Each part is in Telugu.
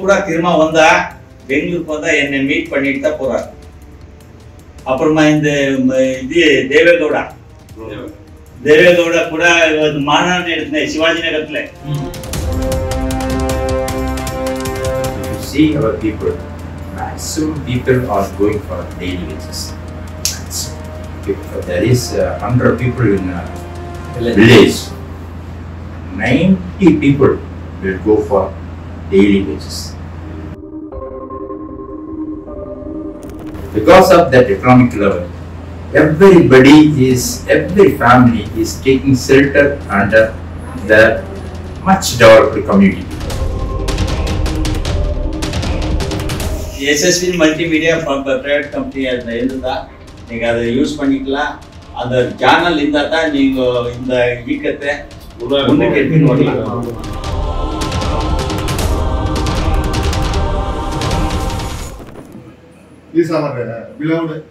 கூட திரும்ப வந்தா பெங்களூருக்கு வந்தா என்னை மீட் பண்ணிட்டு தான் போறாரு. அப்புறமா இந்த இது தேவேகவுடா கூட மாநாடு எடுத்தேன் சிவாஜி நகரத்துல. See our people, maximum people are going for daily wages. If there is 100 people in a village, 90 people will go for daily wages. Because of that economic level, every family is taking shelter under the much developed community. SSV multimedia private company அதில் இருந்தா நீங்கள் அதை யூஸ் பண்ணிக்கலாம். அந்த சேனல் இருந்தால் தான் நீங்கள் இந்த இயக்கத்தை முன்னுக்கு எடுத்துன்னு வரலாம். These are our beloved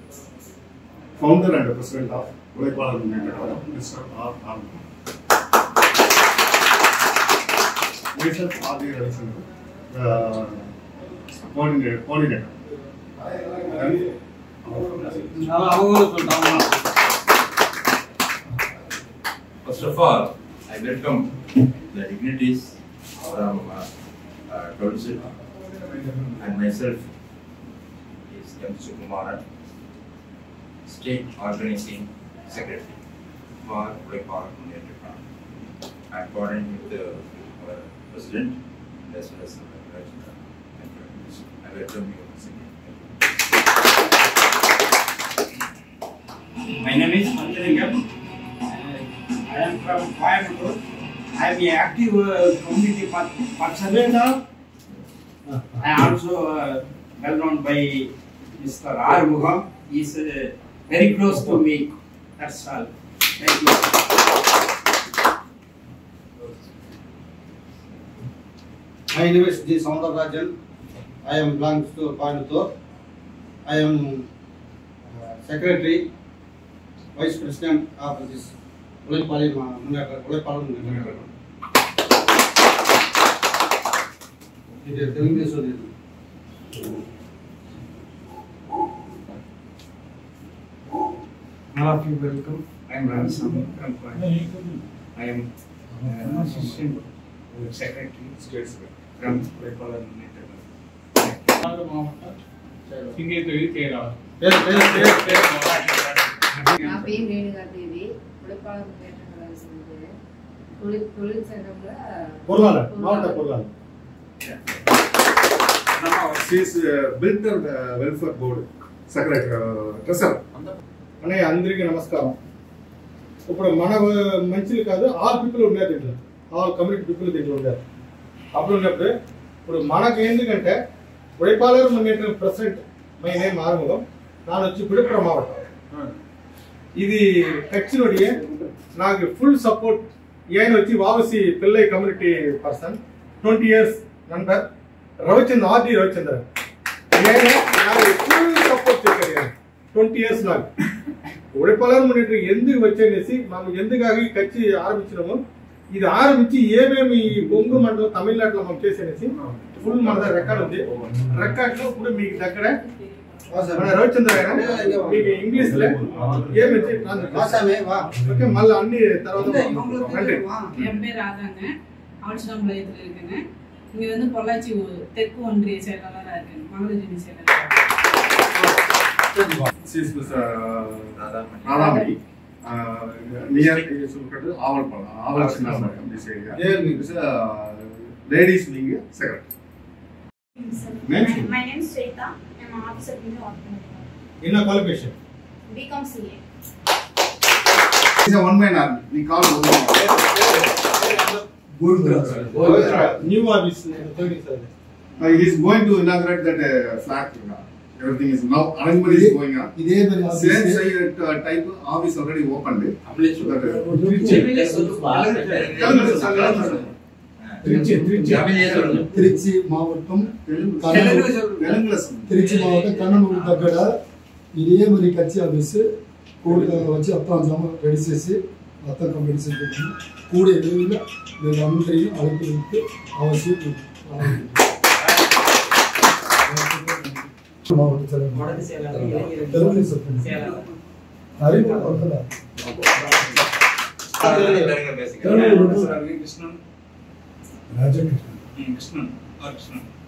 founder and president of Ulaipalar Munneta Kazhagam, Mr. R. Anand. Myself, R.D. Ravishankar, coordinator. First of all, I welcome the dignitaries from Council and myself is M. Sukumaran, State Organizing Secretary for Ulaipalar Munneta Kazhagam. I am coordinating with our President as well as I welcome you once again. My name is Manjalingam. I am from Coimbatore. I am an active community person. I am also well known by Mr. Arumugham. He is very close to me. That's all. Thank you. My name is G. Soundararajan. I am belongs to Coimbatore. I am Secretary, Vice President of this Ulaipalar Munneta Kazhagam. It is telling this one. All of you welcome. I am Ramasamy from Coimbatore. I am Assistant Secretary, State Secretary from Ulaipalar Munneta Kazhagam. నా పేరు రేణుగా దేవి. ఉడపాల தொழில் சங்கம்ல She is Builder Welfare Board Secretary, Treasurer. అనే అందరికీ నమస్కారం. ఇప్పుడు మన మంచిది కాదు, ఆల్ పీపుల్ ఉన్నారు దీంట్లో, ఆల్ కమ్యూనిటీ పీపుల్ దీంట్లో ఉన్నారు. అప్పుడు ఉన్నప్పుడు ఇప్పుడు మనకు ఎందుకంటే Ulaipalar Munneta president my name Arumugam, ನಾನು వచ్చి విழுப்புరం మావటం. ఇది కచ్చినోడియే నాకు ఫుల్ సపోర్ట్. ఈయన వచ్చి వావసి Pillai community person, 20 years number Ravichandra, RD Ravichandra. ఈయన నాకు ఫుల్ సపోర్ట్ చేశారు 20 years నాకు. Ulaipalar Munneta ఎందుకు వచ్చేసి మనం ఎందుకు కచ్చి ఆరంభించినాము, ఇది ఆరంభించి ఏమేమి బొంగు మండలం తమిళనాడులో మనం చేసేసి ఫుల్ మన రికార్డ్ ఉంది. రికార్డ్ లో ఇప్పుడు మీకు దగ్గర రవిచంద్ర మీకు ఇంగ్లీష్ లో ఏమి ఓకే, మళ్ళీ అన్ని తర్వాత. என் பேர் ராதாங்க, ஆட்சியம் நிலையத்தில் இருக்குங்க. இங்க வந்து பொள்ளாச்சி தெற்கு ஒன்றிய செயலாளராக இருக்கேன், மகளிர் செயலாளர். Radhamani, near Aval Chinnambaram, this area. There is a ladies wing secretary. My name is Shrita. I am an officer in the organization. In a qualification? BCom CA. He is a one-man army. We call one man. New office. He is going to inaugurate that flat. Everything is now, arrangement is going on. Same type office already opened. Trichy மாவட்டம் కన్ననూరు దగ్గర ఇదే మరి కచ్చి ఆఫీస్ కూడా వచ్చి అత్తం జమ రెడీ చేసి మొత్తం కంప్లీట్ చేసి కూడా ఎదురుగా మీరు అందరినీ అడుగుతూ అవసరం வடக்கு செயலாளர் இளைஞர் செயலாளர் Krishnan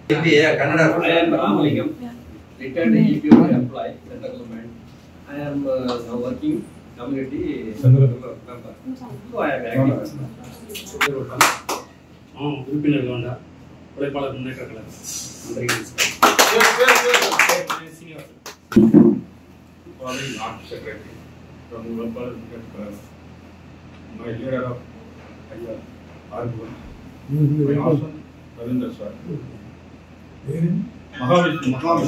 Ramalingam, retired EPO employee, central government. I am now working community member. So I am active. உறுப்பினர் கொண்ட உழைப்பாளர் Munnetra Kazhagam Art secretary from உழைப்பாளர் Munnetra Kazhagam. My leader of Argument. My husband Ravindra sir.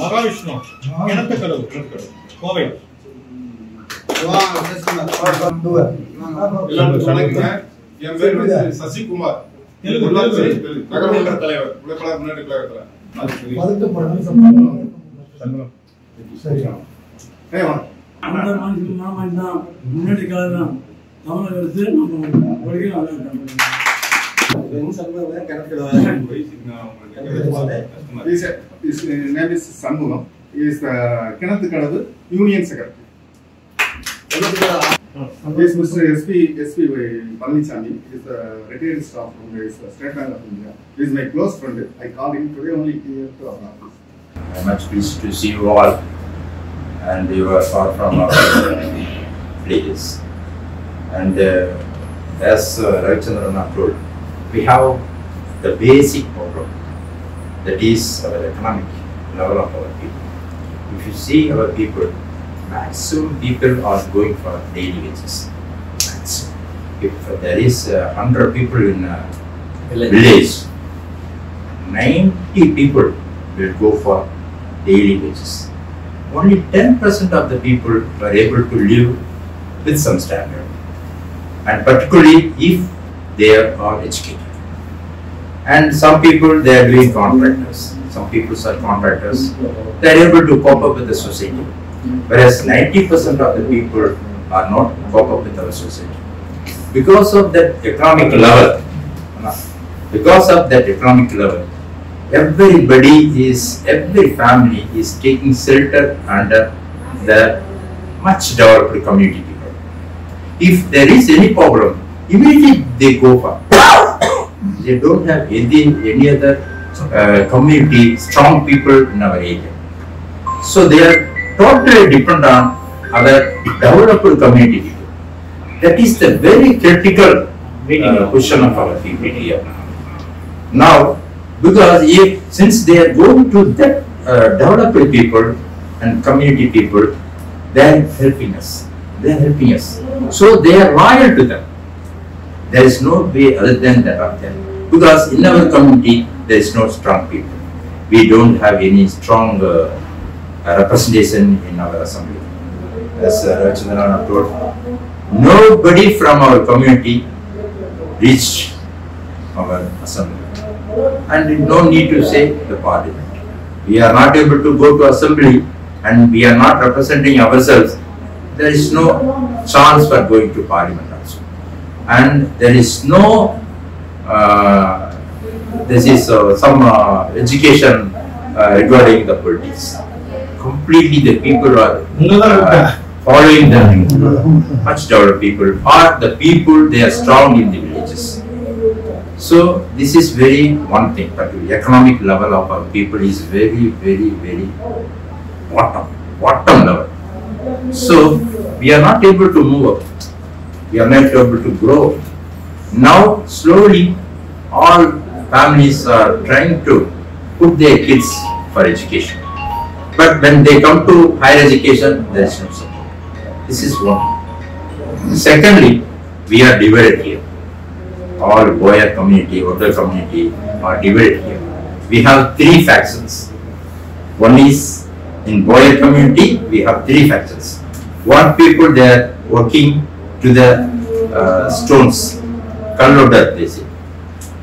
Mahavishnu Kinathukadavu Kovai என் பேர் சசிகுமார் நகர்மன்ற தலைவர் உழைப்பாளர் முன்னேற்ற கழகத்துல முன்னேற்ற கழகம் தமிழகத்து His name is Sanmugam. He is Kinathukkadavu Union Secretary. Yes, Mr. SP Palanichami is a retired staff from the State Bank of India. He is my close friend. I called him today only here to our office. I am much pleased to see you all, and you are far from our places. And as Ravichandran told, we have the basic problem, that is our economic level of our people. If you see our people, maximum people are going for daily wages. Maximum. If there is 100 people in a village, 90 people will go for daily wages. Only 10% of the people are able to live with some standard, and particularly if they are educated. And some people, they are doing contractors. Some people are contractors. They are able to cope up with the society. Whereas 90% of the people are not cope up with our society. Because of that economic level, every family is taking shelter under the much developed community people. If there is any problem, immediately they go for. They don't have any other community, strong people in our area. So they are totally dependent on other developed community people. That is the very critical question of our people here. Now, because since they are going to that developed people and community people, they are helping us. So they are loyal to them. There is no way other than that of them. Because in our community, there is no strong people. We don't have any strong representation in our assembly. As Ravichandran told, nobody from our community reached our assembly. And no need to say the parliament. We are not able to go to assembly and we are not representing ourselves. There is no chance for going to parliament also. And there is no some education regarding the politics. Completely the people are following them. Much developed people are the people, they are strong in the villages. So this is very one thing, but the economic level of our people is very bottom level. So we are not able to move up. We are not able to grow. Now slowly all families are trying to put their kids for education. But when they come to higher education, there is no support. This is one. Secondly, we are divided here. All Boyar community, Otter community are divided here. We have 3 factions. One is in Boyar community, we have 3 factions. One people, they are working to the stones, Kalloda they say.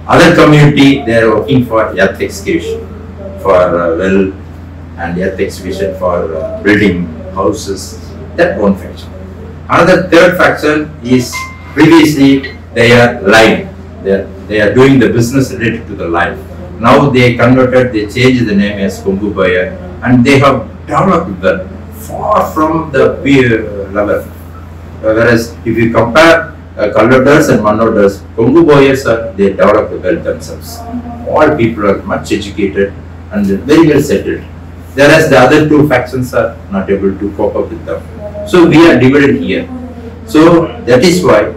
Other community, they are working for earth excavation, for well and earth excavation for building houses. That one faction. Another third faction is previously they are lime. They are doing the business related to the lime. Now they converted, they changed the name as Kongu Boyar, and they have developed well, far from the peer level. Whereas if you compare Kalladars and Mannodars, Kongu Boyers they developed well themselves. All people are much educated and very well settled. Whereas the other two factions are not able to cope up with them. So we are divided here. So that is why,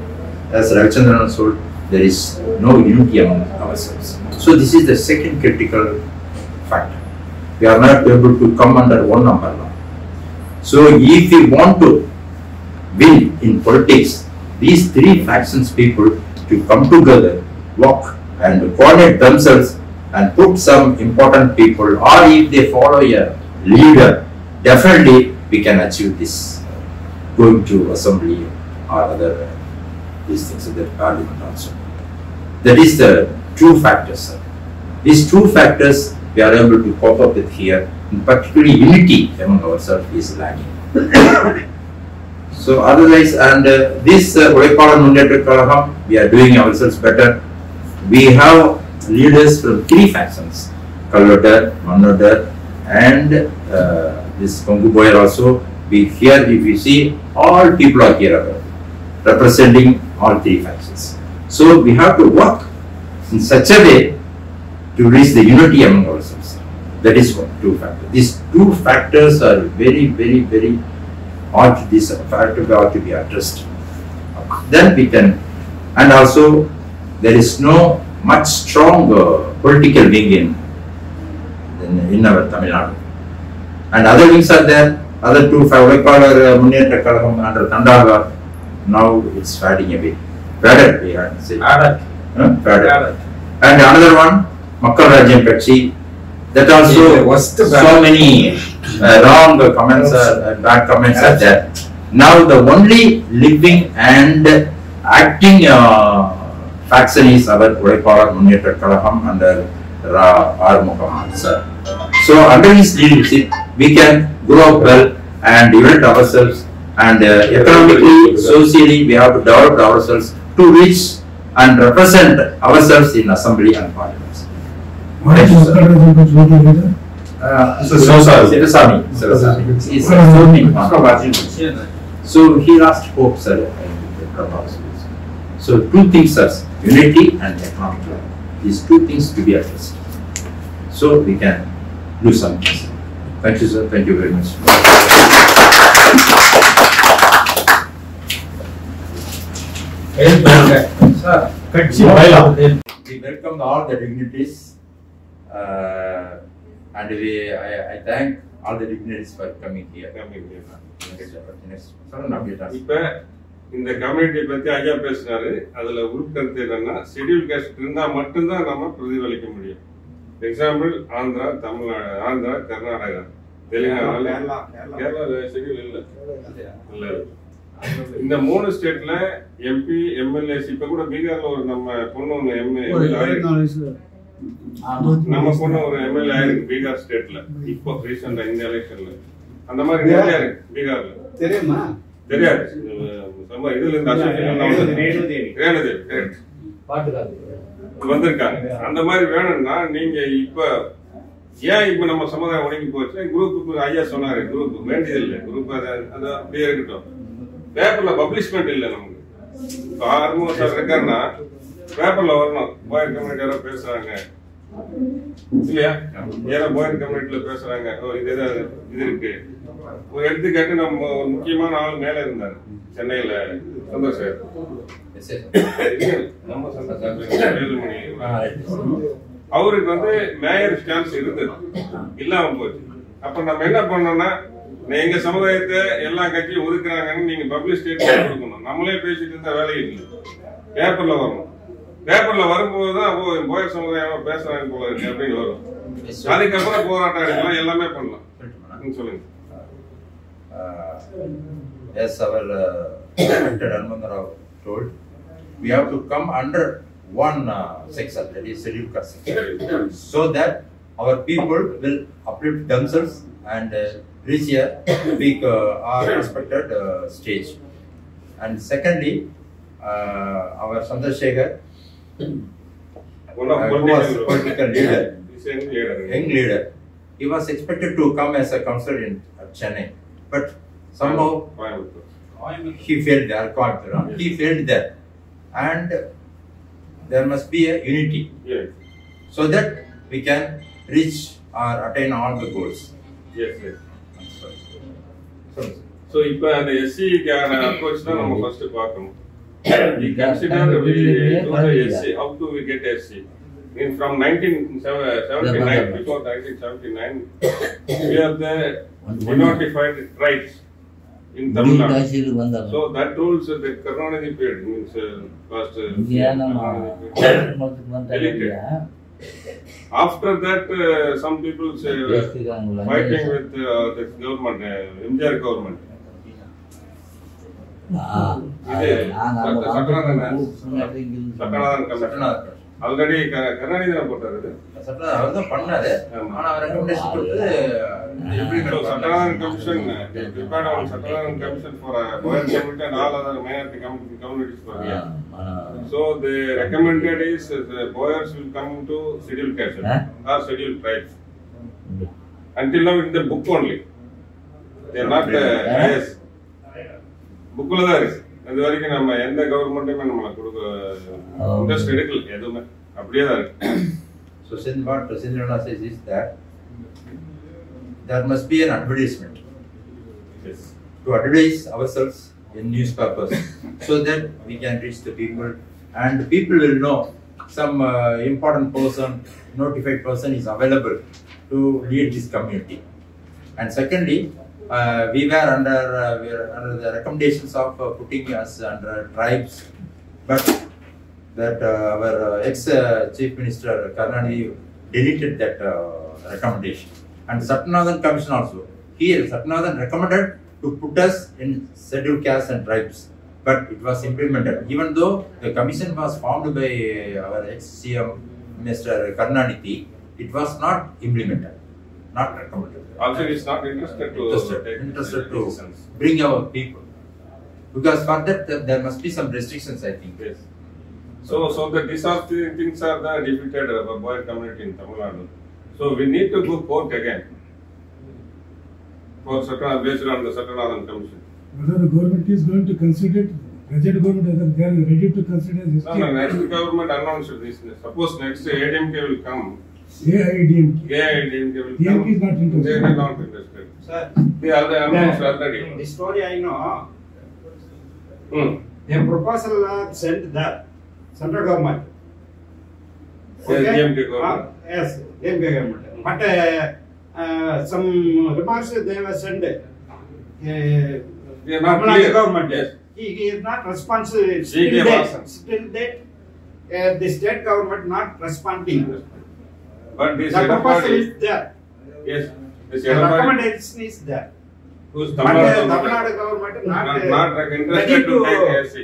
as Ravichandran told, there is no unity among ourselves. So this is the second critical factor. We are not able to come under one umbrella. So if we want to win in politics, these three factions people to come together, work and coordinate themselves and put some important people, or if they follow a leader, definitely we can achieve this, going to assembly or other these things in the parliament also. That is the two factors, sir. These two factors we are able to cope up with here, and particularly unity among ourselves is lacking. So otherwise, and this Ulaipalar Munneta Kalagam, we are doing ourselves better. We have leaders from three factions, Kalladar, Mannodar and this Kongu Boyar also. We here, if you see, all people are here representing all three factions. So we have to work in such a way to reach the unity among ourselves. That is what two factors. These two factors are very ought to be addressed. Then we can, and also there is no much strong political wing in our Tamil Nadu. And other wings are there. Other two, Ulaipalar Munneta Kalagam under Thandaga, now it's fading away. Faded, we have to say. Faded. And another one, Makkal Rajyam Katchi, that also so many wrong comments and bad comments are there. Now the only living and acting faction is our Ulaipalar Munneta Kalagam under R. Muhammad sir. So under his leadership, we can grow up well and develop ourselves, and economically, socially, we have to develop ourselves to reach and represent ourselves in assembly and parliament. So he lost hope, sir. So two things, sir: unity and economic growth. These two things to be addressed. So we can do something. Thank you, sir. Thank you very much. Sir, we welcome all the dignitaries, and I thank all the dignitaries for coming here. இந்த கம்யூனிட்டி பத்தி ஐயா பேசினாரு. அதுல உள்கருத்து என்னன்னா, ஷெட்யூல் காஸ்ட் இருந்தா மட்டும்தான் நம்ம பிரதிபலிக்க முடியும். எக்ஸாம்பிள் ஆந்திரா, தமிழ்நாடு, ஆந்திரா, கர்நாடகா, தெலுங்கானா, கேரளா ஷெட்யூல் இல்ல. இந்த மூணு ஸ்டேட்ல எம்பி, எம்எல்ஏஸ், இப்ப கூட பீகார்ல ஒரு நம்ம பொண்ணு ஒண்ணு நம்ம பொண்ணு ஒரு எம்எல்ஏ ஆயிருக்கு பீகார் ஸ்டேட்ல. இப்போ ரீசெண்டா இந்த எலெக்ஷன்ல அந்த மாதிரி நிறைய இருக்கு பீகார்ல. தெரியுமா? தெரியாது. இதுல இருந்து வந்திருக்காங்க. அந்த மாதிரி வேணும்னா நீங்க இப்ப ஏன் இப்ப நம்ம சமுதாயம் ஒடுங்கி போச்சு? குரூப்புக்கு ஐயா சொன்னாரு, குரூப் வேண்டியது இல்லை. குரூப் அது அப்படியே இருக்கட்டும். பேப்பர்ல பப்ளிஷ்மெண்ட் இல்லை. நமக்கு இப்ப 6 வருஷம் இருக்காருன்னா பேப்பர்ல வரணும். பாயர் கம்யூனிட்டி யாரோ பேசுறாங்க இல்லையா? ஏன்னா பாயர் கம்யூனிட்டில பேசுறாங்க, இது இருக்கு. ஒரு எடுத்துக்காட்டு, நம்ம ஒரு முக்கியமான ஆள் மேல இருந்தாரு சென்னையில, சந்திரசேகர். அவருக்கு மேயர் ஸ்டாம்ப்ஸ் இருந்தது, இல்லாம போச்சு. அப்ப நம்ம என்ன பண்ணோம்னா, எங்க சமுதாயத்தை எல்லா கட்சியும் ஒதுக்குறாங்கன்னு நீங்க பப்ளிக் ஸ்டேட்மெண்ட் கொடுக்கணும். நம்மளே பேசிட்டு இருந்தா வேலையை இல்லை. பேப்பர்ல வரணும். பேப்பர்ல வரும்போதுதான் போயர் சமுதாயம் பேசுறாங்க போல இருக்கு அப்படின்னு வரும். அதுக்கப்புறம் போராட்டம் எடுக்கலாம், எல்லாமே பண்ணலாம். சொல்லுங்க. As our Dr. Harmandir Rao told, we have to come under one section, that is scheduled caste section, so that our people will uplift themselves and reach a big or respected stage. And secondly, our Chandrasekhar, who was political leader, young leader, he was expected to come as a counselor in Chennai, but somehow he failed there. He failed there, and there must be a unity, so that we can reach or attain all the goals. Yes. So, if the SC approach, we first பார்க்கணும். We consider we do the SC. How do we get SC? From 1979, before 1979, we have the denotified tribes in Tamil Nadu. So that rules the Karunanidhi period means first deleted. After that, some people say fighting with the government, MJR government. Already Karnataka போட்டாரு அவர்தான் பண்ணாரு ஆனா அவர் ரெக்கமெண்டேஷன் கொடுத்து Satyanarayana Commission prepared on Satyanarayana Commission for a boyar community and all other minority communities for here. So they recommended is the boyars will come to scheduled caste or scheduled tribes. Until now in the book only. They are not yes. Book la da irukku. அது வரைக்கும் நம்ம எந்த கவர்மெண்ட்டுமே நம்மள கொடுக்க இன்ட்ரெஸ்ட் எடுக்கல எதுவுமே அப்படியே தான் இருக்கு. So what Sindhana says is that there must be an advertisement. Yes. To advertise ourselves in newspapers so that we can reach the people and people will know some important person, notified person is available to lead this community. And secondly, we were under the recommendations of putting us under tribes, but that our ex-Chief Minister Karnanidhi deleted that recommendation. And Satyanarayana Commission also. Here, Satyanarayana recommended to put us in scheduled castes and tribes, but it was implemented. Even though the commission was formed by our ex-CM Mr. Karnanidhi, it was not implemented, not recommended. Also, he is not interested to bring our people, because for that there must be some restrictions, I think. Yes. So that these are the things are the defeated boyar community in Tamil Nadu. So we need to go court again for Satyanarayana based on the Satyanarayana Commission. Whether the government is going to consider it, present government whether they are ready to consider this. No, next government announced this. Suppose next ADMK will come. AIDMK will come. DMK is not interested. They are not interested. Sir, they are announced already. The story I know. A proposal sent there. Central government. Okay. DMK government. Yes, DMK government. But some remarks they were sent. They are not clear. Government. Yes. He is not responsive. Still that the state government not responding. But this the proposal is there. Yes. The recommendation is there. Who's Tamil Nadu government not interested to take SC.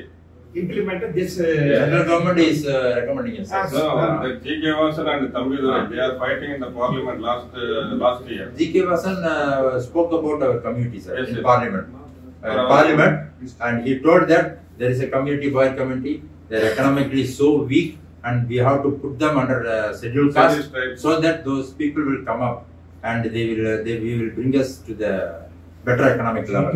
Implemented this. Central government is recommending us. No, the G.K. Vasan and Thambidurai, they are fighting in the parliament last year. G.K. Vasan spoke about our communities yes, in yes. parliament. And he told that there is a community, boyar community, they are economically so weak, and we have to put them under scheduled caste so that those people will come up and we will bring us to the better economic level.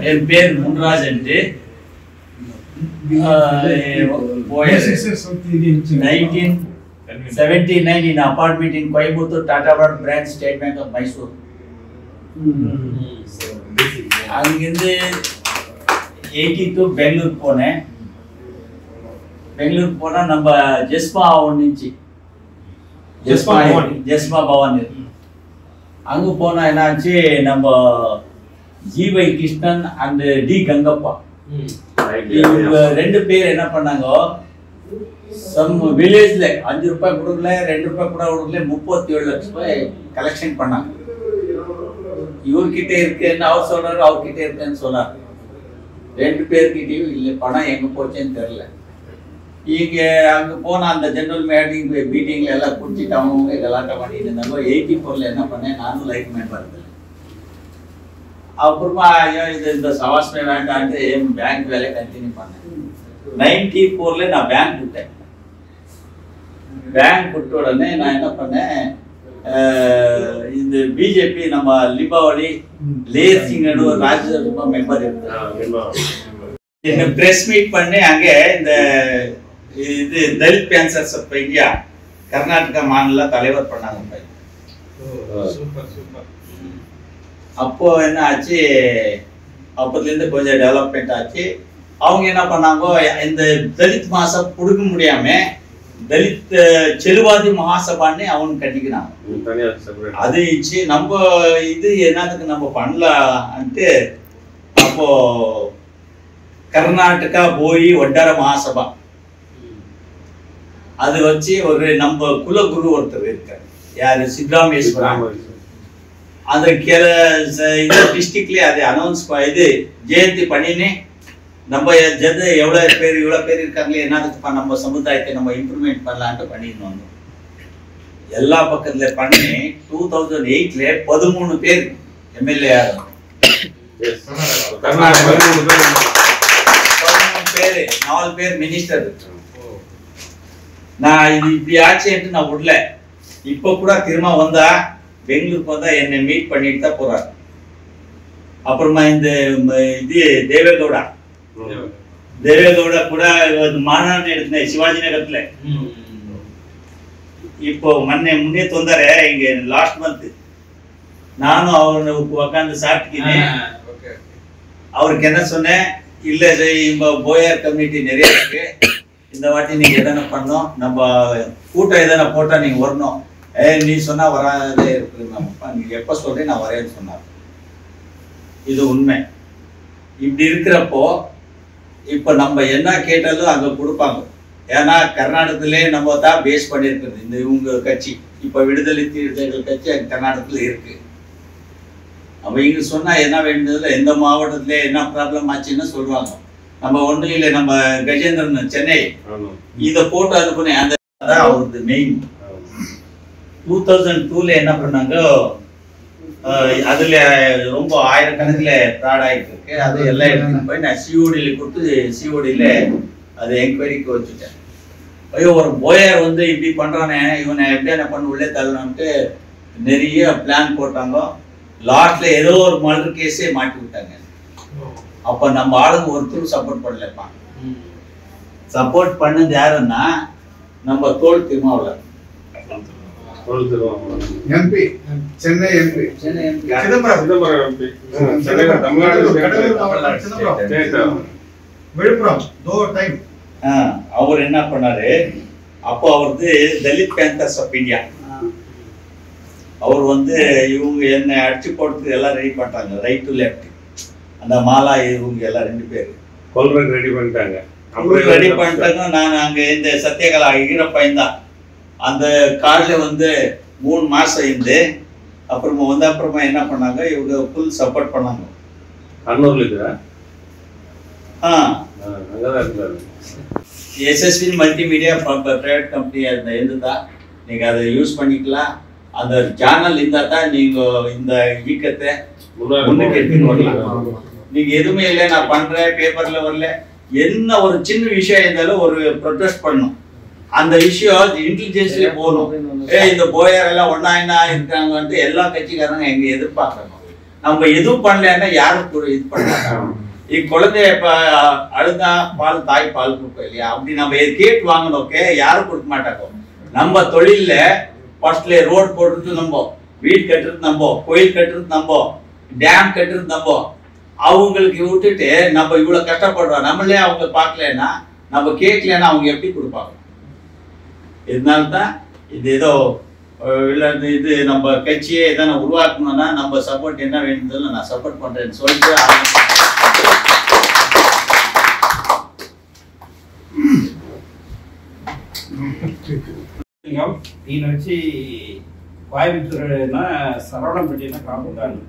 என் பேர் முன்ராஜ் என்று 1979 in apartment in Coimbatore, Tata branch, State Bank of Mysore. அங்கிருந்து 82 பெங்களூர் போனேன். பெங்களூர் போனா நம்ம ஜெஸ்மா ஒன்னிச்சு ஜெஸ்மா பவன் அங்க போனா என்னாச்சு நம்ம ஜிவை கிருஷ்ணன் அண்ட் டி கங்கப்பா இவங்க ரெண்டு பேர் என்ன பண்ணாங்க சம் வில்லேஜ்ல 5 ரூபாய் கொடுக்கல 2 ரூபாய் கூட கொடுக்கல 37 லட்சம் ரூபாய் கலெக்ஷன் பண்ணாங்க. இவர்கிட்ட இருக்குன்னு அவர் சொல்றாரு, அவர்கிட்ட இருக்குன்னு சொன்னார். ரெண்டு பேர்கிட்டயும் இல்லை, பணம் எங்க போச்சுன்னு தெரியல. இங்க அங்க போன அந்த ஜெனரல் மீட்டிங்ல எல்லாம் குடிச்சிட்டு அவங்க கலாட்டம் பண்ணிட்டு இருந்தாங்க. 84ல என்ன பண்ணேன், நானும் லைஃப் மெம்பர் இருந்தேன். அப்புறமா ஐயோ இது இந்த சவாஸ்மே வேண்டான்ட்டு பேங்க் வேலையை கண்டினியூ பண்ணேன். 94ல நான் பேங்க் விட்டேன். பேங்க் கொடுத்த உடனே நான் என்ன பண்ணேன், இந்த பிஜேபி நம்ம லிபாவளி லேர் சிங்னு ஒரு ராஜ்யசபா மெம்பர் இருந்தார். என்ன பிரஸ் மீட் பண்ணி அங்கே இந்த இது தலித் பேன்சர்ஸ் ஆஃப் இந்தியா கர்நாடகா மாநில தலைவர் பண்ணாங்க. அப்போ என்ன ஆச்சு, அப்போதுலேருந்து கொஞ்சம் டெவலப்மெண்ட் ஆச்சு. அவங்க என்ன பண்ணாங்க, இந்த தலித் மாசம் கொடுக்க முடியாம தலித் செலுவாதி மகாசபான்னு அவனு கட்டிக்கிறாங்க. அது நம்ம இது என்னதுக்கு நம்ம பண்ணலான்ட்டு அப்போ கர்நாடகா போய் ஒட்டார மகாசபா அது வச்சு ஒரு நம்ம குலகுரு ஒருத்தர் இருக்காரு, யாரு சித்தராமேஸ்வரன். அந்த டிஸ்ட்ரிக்ட்லயே அதை அனௌன்ஸ் இது ஜெயந்தி பண்ணினே நம்ம எவ்வளவு பேர் இருக்காங்களே என்னதுக்கு நம்ம சமுதாயத்தை நம்ம இம்ப்ரூவ்மெண்ட் பண்ணலான்ட்டு பண்ணிட்டு வந்தோம். எல்லா பக்கத்துல பண்ணி 2008ல 13 பேர் எம்எல்ஏ ஆகும். 13 பேர், 4 பேர் மினிஸ்டர். நான் இது இப்படி ஆச்சுன்ட்டு நான் விடல. இப்ப கூட திரும்ப வந்தா பெங்களூருக்கு வந்தா என்னை மீட் பண்ணிட்டு தான் போறாரு. அப்புறமா இந்த இது தேவேகவுடா கூட மாநாடு எடுத்தேன் சிவாஜி நகரத்துல. இப்போ முன்னே தொந்தாரு இங்க லாஸ்ட் மந்த் நானும் அவரு உட்காந்து சாப்பிட்டுக்கினேன். அவருக்கு என்ன சொன்னேன், இல்ல போயார் கம்யூனிட்டி நிறைய இருக்கு, இந்த வாட்டி நீங்க எதனா பண்ணோம், நம்ம கூட்டம் எதனா போட்டா நீங்க வரணும். நீ சொன்னா வராதே இருக்கு, நீங்க எப்ப சொல்றேன் நான் வரேன்னு சொன்னார். இது உண்மை. இப்படி இருக்கிறப்போ இப்ப நம்ம என்ன கேட்டாலும் அங்க கொடுப்பாங்க. ஏன்னா கர்நாடகத்திலே நம்ம தான் பேஸ் பண்ணிருக்கிறது இந்த இவங்க கட்சி. இப்ப விடுதலை தீர்த்தங்கள் கட்சி அங்க கர்நாடகத்துல இருக்கு. நம்ம இங்க சொன்னா என்ன வேண்டியதுல எந்த மாவட்டத்துல என்ன ப்ராப்ளம் ஆச்சுன்னு சொல்லுவாங்க. நம்ம ஒண்ணும் இல்லை, நம்ம கஜேந்திரன் சென்னை இத போட்டு அனுப்புனேன். அந்த அவருக்கு மெயின் 2002ல என்ன பண்ணாங்க, அதுல ரொம்ப ஆயிரக்கணக்கில் ஃப்ராட் ஆகிட்டு இருக்கு. அது எல்லாம் எடுத்துட்டு போய் நான் சிஓடியில் கொடுத்து சிஓடியில் அது என்கொயரிக்கு வச்சுட்டேன். ஐயோ ஒரு போயர் இப்படி பண்றானே, இவனை எப்படி என்ன பண்ண உள்ளே தள்ளணும்ட்டு நிறைய பிளான் போட்டாங்க. லாஸ்ட்ல ஏதோ ஒரு மர்டர் கேஸே மாட்டி விட்டாங்க. அப்ப நம்ம ஆளுங்க ஒருத்தரும் சப்போர்ட் பண்ணலப்பா. சப்போர்ட் பண்ணது யாருன்னா நம்ம Thol Thirumavalavan MP, Chennai MP, Chidambaram MP, Viluppuram time. அவர் என்ன பண்ணாரு, அப்போ அவருக்கு தலித் பேந்தர்ஸ் ஆஃப் இந்தியா அவர் இவங்க என்னை அடிச்சு போட்டு எல்லாம் ரெடி பண்ணிட்டாங்க. ரைட் டு லெஃப்ட் அந்த மாலா இவங்க எல்லாம் 2 பேர் ரெடி பண்ணிட்டாங்க. ரெடி பண்ணிட்டாங்க. நான் அங்க இந்த சத்யகலா ஈரப்பையன் தான் அந்த கார்ல 3 மாசம் இருந்து அப்புறமா என்ன பண்ணாங்க, இவங்க ஃபுல் சப்போர்ட் பண்ணாங்க. எஸ்எஸ்வி மல்டிமீடியா பிரைவேட் கம்பெனி அந்த இருந்துதான் நீங்க அதை யூஸ் பண்ணிக்கலாம். அந்த சேனல் இருந்தா தான் நீங்க இந்த இயக்கத்தை முன்னுக்கு எடுத்துன்னு வரலாம். நீங்க எதுவுமே இல்லை, நான் பண்றேன் பேப்பர்ல வரல, என்ன ஒரு சின்ன விஷயம் இருந்தாலும் ஒரு ப்ரொடெஸ்ட் பண்ணும். அந்த விஷயம் இன்டெலிஜென்ஸ்ல போகணும். இந்த போயர் எல்லாம் ஒன்னா என்ன இருக்காங்க எல்லா கட்சிக்காரங்க எங்க எதிர்பார்க்கணும். நம்ம எதுவும் பண்ணலன்னா யாருக்கு இது பண்ணாங்க. குழந்தைய அழுதா பால் தாய் பால் கொடுப்போம் இல்லையா, அப்படி நம்ம கேட்டு வாங்கணும். யாரும் கொடுக்க மாட்டாங்க. நம்ம தொழில ஃபர்ஸ்ட்ல ரோடு போட்டுட்டு நம்ம வீடு கட்டுறது, நம்ம கோயில் கட்டுறது, நம்ம டேம் கட்டுறது, நம்ம அவங்களுக்கு விட்டுட்டு நம்ம இவ்வளவு கஷ்டப்படுறோம். நம்மளே அவங்க பார்க்கலன்னா நம்ம கேட்கலன்னா அவங்க எப்படி கொடுப்பாங்க? இதனால்தான் இது ஏதோ இது நம்ம கட்சியே எதனா உருவாக்கணும்னா நம்ம சப்போர்ட் என்ன வேண்டியதில்லை, நான் சப்போர்ட் பண்றேன்னு சொல்லிட்டு ఈయన వచ్చి కోయంబత్తూరున సరవణంపేట కాపుతాను.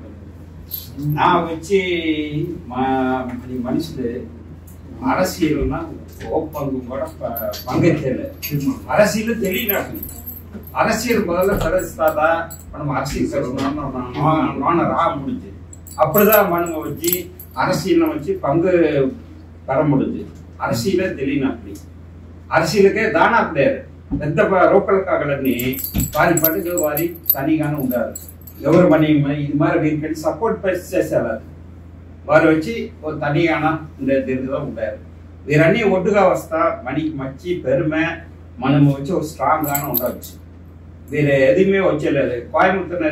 நான் வச்சு மனுஷது அரசியல்னா பங்கு கூட பங்கு தெரியல. அரசியல் தெரியனாட்டு அரசியல் முதல்ல தெரிஞ்சுதாதா நம்ம அரசியல் சொல்லணும்னு ரா முடிஞ்சு அப்படிதான் மனுங்க வச்சு அரசியலை வச்சு பங்கு பெற முடிஞ்சு. அரசியல தெரியனாப்படி அரசியலுக்கே தானா கிடையாது. పెద్ద రూకల్ కాగలని వారి పట్టుకు వారి తనిగానే ఉంటారు. ఎవరు ఇది మరి వీరికి సపోర్ట్ చేసేవారు. వారు వచ్చి తనిగాన ఉండే దీనిలో ఉంటారు. వీరన్నీ ఒడ్డుగా వస్తా మనకి మంచి పెరుమె మనం వచ్చి స్ట్రాంగ్ గానే ఉండవచ్చు. వీరు எதுவுமே వచ్చేలేదు. கோயம்புத்தூர்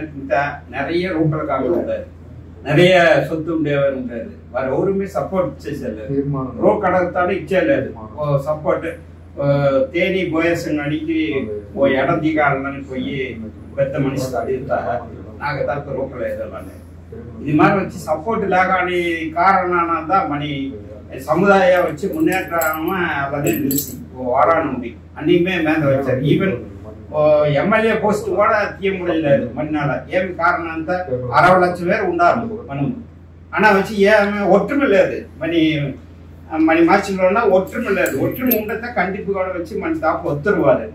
நிறைய ரூக்கலுக்காக ఉంటారు, நிறைய சொத்து ఉండేవారు ఉంటారు. వారు ఎవరుமே సపోర్ట్ చేసేలేదు. రో కడగతాడు ఇచ్చేలేదు సపోర్ట్. தேனி போயசங்க அன்னைக்கு இடம் தீகாரன்னு போய் பெத்த மனுஷன் அடித்தா நாங்கள் தரப்பு ரோக்கில் இதெல்லாம் இது மாதிரி வச்சு சப்போர்ட் லேகானி காரணம் தான் மணி சமுதாயம் வச்சு முன்னேற்றாம அல்லது நிறுத்தி வாரான முடியும் அன்னைக்குமே மேந்த வச்சார். ஈவன் எம்எல்ஏ போஸ்ட் கூட தீய முடியல மண்ணால. ஏன் காரணம் அந்த 60 லட்சம் பேர் உண்டாரும் மனம். ஆனா வச்சு ஏன் ஒற்றுமை இல்லது மணி మార్చిలోన ఒట్టుమ లేదు. ఒట్టుమ ఉండతే కండిపు కూడా వచ్చి మన తాపు ఒత్తరువారు.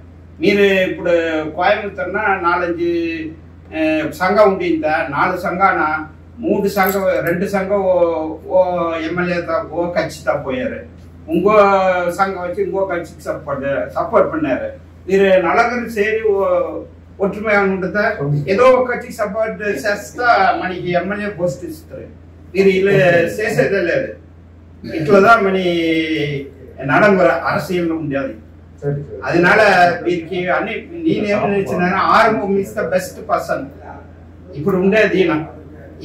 మీరు ఇప్పుడు కోయముత్తూర్న 4-5 సంఘం ఉండింత 4 సంఘాన 3 సంఘం 2 సంఘం ఓ ఎమ్మెల్యే ఓ கட்சிதா போயாரு. உங்கோ சங்கம் வச்சு உங்கோ கட்சிக்கு சப்போர்ட் பண்ணாரு. మీరు నలుగురు సేరి ఒట్టుమగా ఉండతా ఏదో ఒక కట్టికి సపోర్ట్ చేస్తా మనకి ఎమ్మెల్యే పోస్ట్ ఇస్తారు. మీరు ఇలా చేసేదే లేదు. இட்லதான் மணி நடைமுறை அரசியல் முடியாது. அதனால వీరికి అన్ని నేనేమనిచ్చినా ఆర్మూమ్ ఇస్ ద బెస్ట్ పర్సన్ ఇప్పుడు ఉండేది.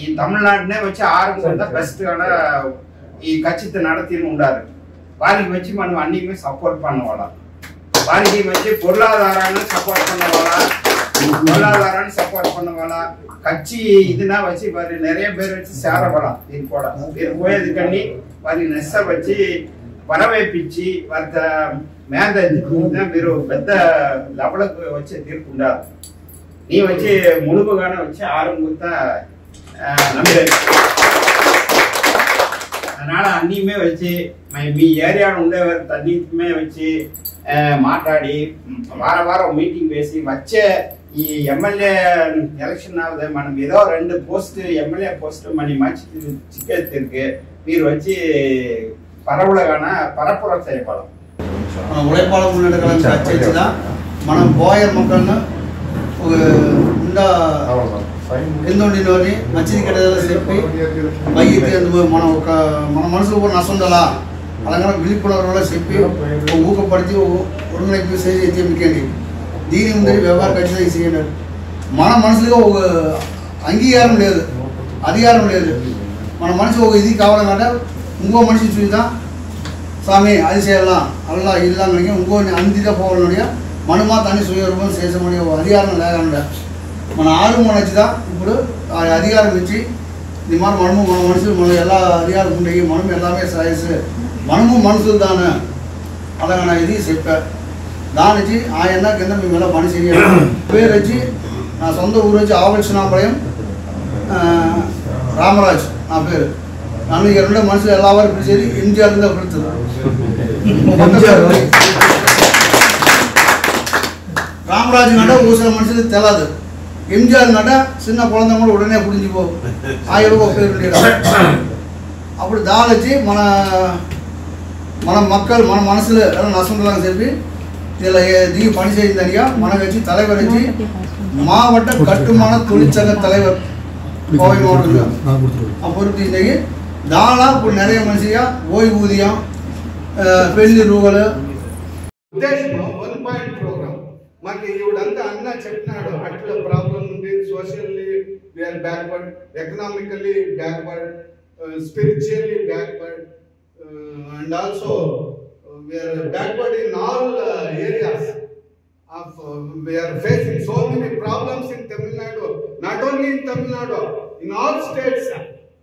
ఈ తమిళనాడునే వచ్చి ఆర్మూమ్ ద బెస్ట్ గానే ఈ கட்சித்தை நடத்தின்னு ఉండారు. వారికి వచ్చి మనం అన్నిமே సపోర్ట్ பண்ணவாளா. వారికి వచ్చి பொருளாதாரம்னு சப்போர்ட் பண்ணவாளா, பொருளாதாரம்னு சப்போர்ட் பண்ணவாளா. கட்சி இதுனா வச்சு பாரு நிறைய பேர் வச்சு சேரப்படலாம். இது கூட இது போயது கண்ணி వారి నెస్స వచ్చి వరవేపించి వారి మేద మీరు పెద్ద లెవెల్కి వచ్చి తీర్పుండారు. నీ వచ్చి మునుపుగానే వచ్చి ఆరంభత నమ్మే. அதனால அன்னியுமே வச்சு మీ ఏరియాలో ఉండేవారు అన్నిటిమే వచ్చి మాట్లాడి వారం మీటింగ్ వేసి వచ్చే ఈ ఎమ్మెల్యే ఎలక్షన్ ஆகுது. మనం ఏదో 2 போஸ்ட் எம்எல்ஏ போஸ்ட் மணி மாச்சி சிக்கத்திற்கு మీరు వచ్చి பரவலகான பரப்புரை செய்யப்படும். உழைப்பாளர் முன்னேற்ற கழகம் கட்சி தான் మనం బోయర్ మొక్కలను ఉండ ఎందుండినోని మంచిది కడదల చెప్పి పైకి మన ఒక మన మనసుకు కూడా నష్టం ఉండాలా అలాగే విழிப்புணர்வுలో చెప్పి ఊకపడితే ఒరుంగైపు చేసి మిక్కండి. దీని ముందు వ్యవహార ఖచ్చితంగా చేయండి. మన మనసులో ఒక అంగీకారం లేదు, అధికారం లేదు. మన మనిషి ఒక ఇది కావాలన్నమాట ఇంకో మనిషి చూద్దాం స్వామి అది చేయాలా అలా ఇలా ఇంకోని అందిగా పోవాలన్నట్టుగా మనమా తని సుయరూపం చేసామని అధికారం లేకుండా మన ఆరు నచ్చిదా ఇప్పుడు ఆ అధికారం ఇచ్చి మనము మన మనుషులు మనం ఎలా అధికారం ఉండేవి మనం ఎలాగే సాయసు మనము మనుషులు దాని అలాగ ఇది చెప్పారు. దానికి ఆయన కింద మేము ఎలా పని చేయాలి. పేరు వచ్చి నా సొంత ఊరు వచ్చి ఆవలసినాపాలయం రామరాజ్ నా పేరు. నన్ను 2 మనుషులు ఎలా వరకు పిలిచేది ఎంజిఆర్ పిలుస్తుంది. రామరాజు గంట ఊసిన మనుషులు తెలదు. ఎంజిఆర్ గంట చిన్న కుళంద కూడా ఉడనే పుడించిపో ఆ ఎరువు పేరు ఉండేది. అప్పుడు దాని వచ్చి మన మక్కలు మన మనసులో ఎలా నష్టం చెప్పి ఇలా దిగి పని చేయిందనిగా మనకు వచ్చి தலைவர் వచ్చి மாவட்ட கட்டுமான தொழிற்சங்க தலைவர் கோவை மாவட்டத்தில் பொறுப்பு செஞ்சு దానిలో ఇప్పుడు நிறைய మనిషిగా ఓய்వూதிయం పెళ్లి రూగలు ఉద్దేశం 1 పాయింట్ ప్రోగ్రామ్ మాకు ఇవిడంతా అన్న చెప్పినాడు. అట్లా ప్రాబ్లం ఉంది. Socially we are backward, economically backward, spiritually backward and also we are backward in all areas of we are facing so many problems in Tamil Nadu, not only in Tamil Nadu, in all states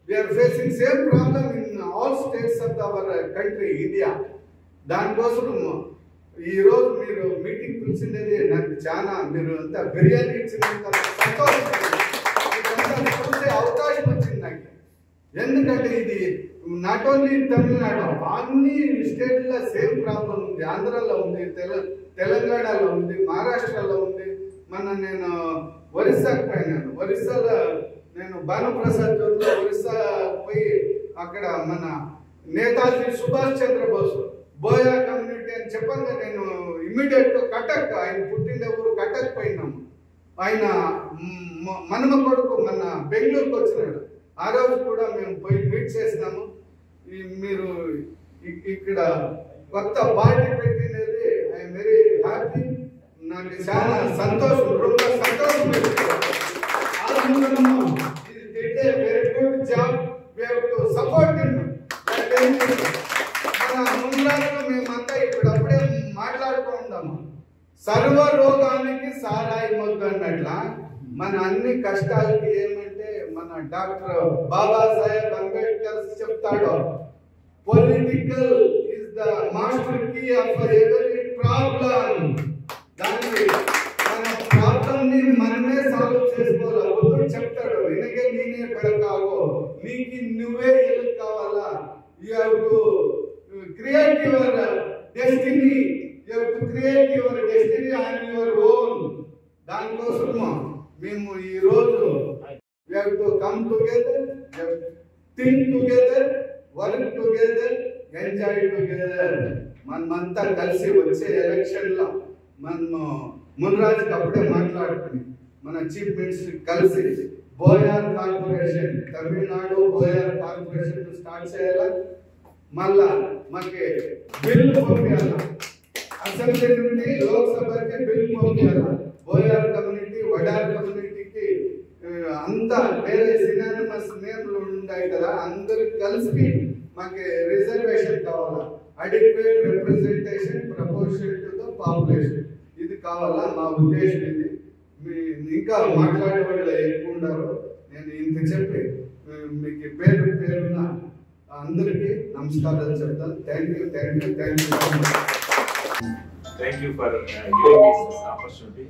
we are facing same problem in all states of our country India. దానికోసం ఈ రోజు మీరు మీటింగ్ పిలిచింది నాకు చాలా మీరు అంతా బిర్యానీ ఇచ్చినంత సంతోషం చూసే అవకాశం వచ్చింది నాకు. ఎందుకంటే ఇది నాట్ ఓన్లీ ఇన్ తమిళనాడు, అన్ని స్టేట్లో సేమ్ ప్రాబ్లం ఉంది. ఆంధ్రాలో ఉంది, తెలంగాణలో ఉంది, మహారాష్ట్రలో ఉంది. నేను ఒరిస్సాకు పోయినాను. ఒరిస్సాలో నేను భానుప్రసాద్ జ్యోతిలో ఒరిస్సా పోయి అక్కడ మన నేతాజీ సుభాష్ చంద్రబోస్ బోయా కమ్యూనిటీ అని చెప్పంగా నేను ఇమ్మీడియట్ కటక్, ఆయన పుట్టిన ఊరు కటక్ పోయినాము. ఆయన మనమ కొడుకు మన బెంగళూరుకు వచ్చినాడు. ఆ రోజు కూడా మేము పోయి మీట్ చేసినాము. మీరు ఇక్కడ కొత్త పార్టీ పెట్టినది ఐఎమ్ వెరీ హ్యాపీ. నాకు చాలా సంతోషం, ரொம்ப సంతోషం. Very good job, we have to support him. మన ముందులో మేమంతా ఇప్పుడు అప్పుడే మాట్లాడుతూ ఉన్నాము, సర్వ రోగానికి సారాయి మొద్దు అన్నట్ల మన అన్ని కష్టాలకి ఏమంటే మన డాక్టర్ బాబాసాహెబ్ అంబేద్కర్ చెప్తాడు, political is the master key of every problem. దానికి మన ప్రాబ్లం ని మనమే సాల్వ్ చేసుకోవాలి. బుద్ధుడు చెప్తాడు, వెనకే నేనే పెడతావో నీకు నువ్వే ఎలుగు కావాలా. You have to create your destiny, you have to create your destiny on your own. దానికోసము మేము ఈ రోజు we have to come together, we have to think together, work together, enjoy together. మనమంతా కలిసి వచ్చే ఎలక్షన్ లో మనం మున్రాజుకి అప్పుడే మాట్లాడుకుని మన చీఫ్ మినిస్టర్ కలిసి బోయార్ కార్పొరేషన్, తమిళనాడు బోయార్ కార్పొరేషన్ స్టార్ట్ చేయాలా. మళ్ళా మాకు బిల్ పంపించాలా, అసెంబ్లీ నుండి లోక్సభకి బిల్ పంపించాలా. బోయార్ కమ్యూనిటీ, వడార్ కమ్యూనిటీకి అంతా వేరే సినానిమస్ నేమ్లు ఉన్నాయి కదా, అందరు కలిసి మాకు రిజర్వేషన్ కావాలా. Adequate representation proportional to the population, ఇది కావాలా. మా ఉద్దేశం ఇది. ఇంకా మాట్లాడే వాళ్ళు ఎక్కువ ఉన్నారు. నేను ఇంత చెప్పి మీకు పేరు పేరున అందరికీ నమస్కారాలు చెప్తాను. Thank you, thank you, thank you. Thank you for giving me this opportunity.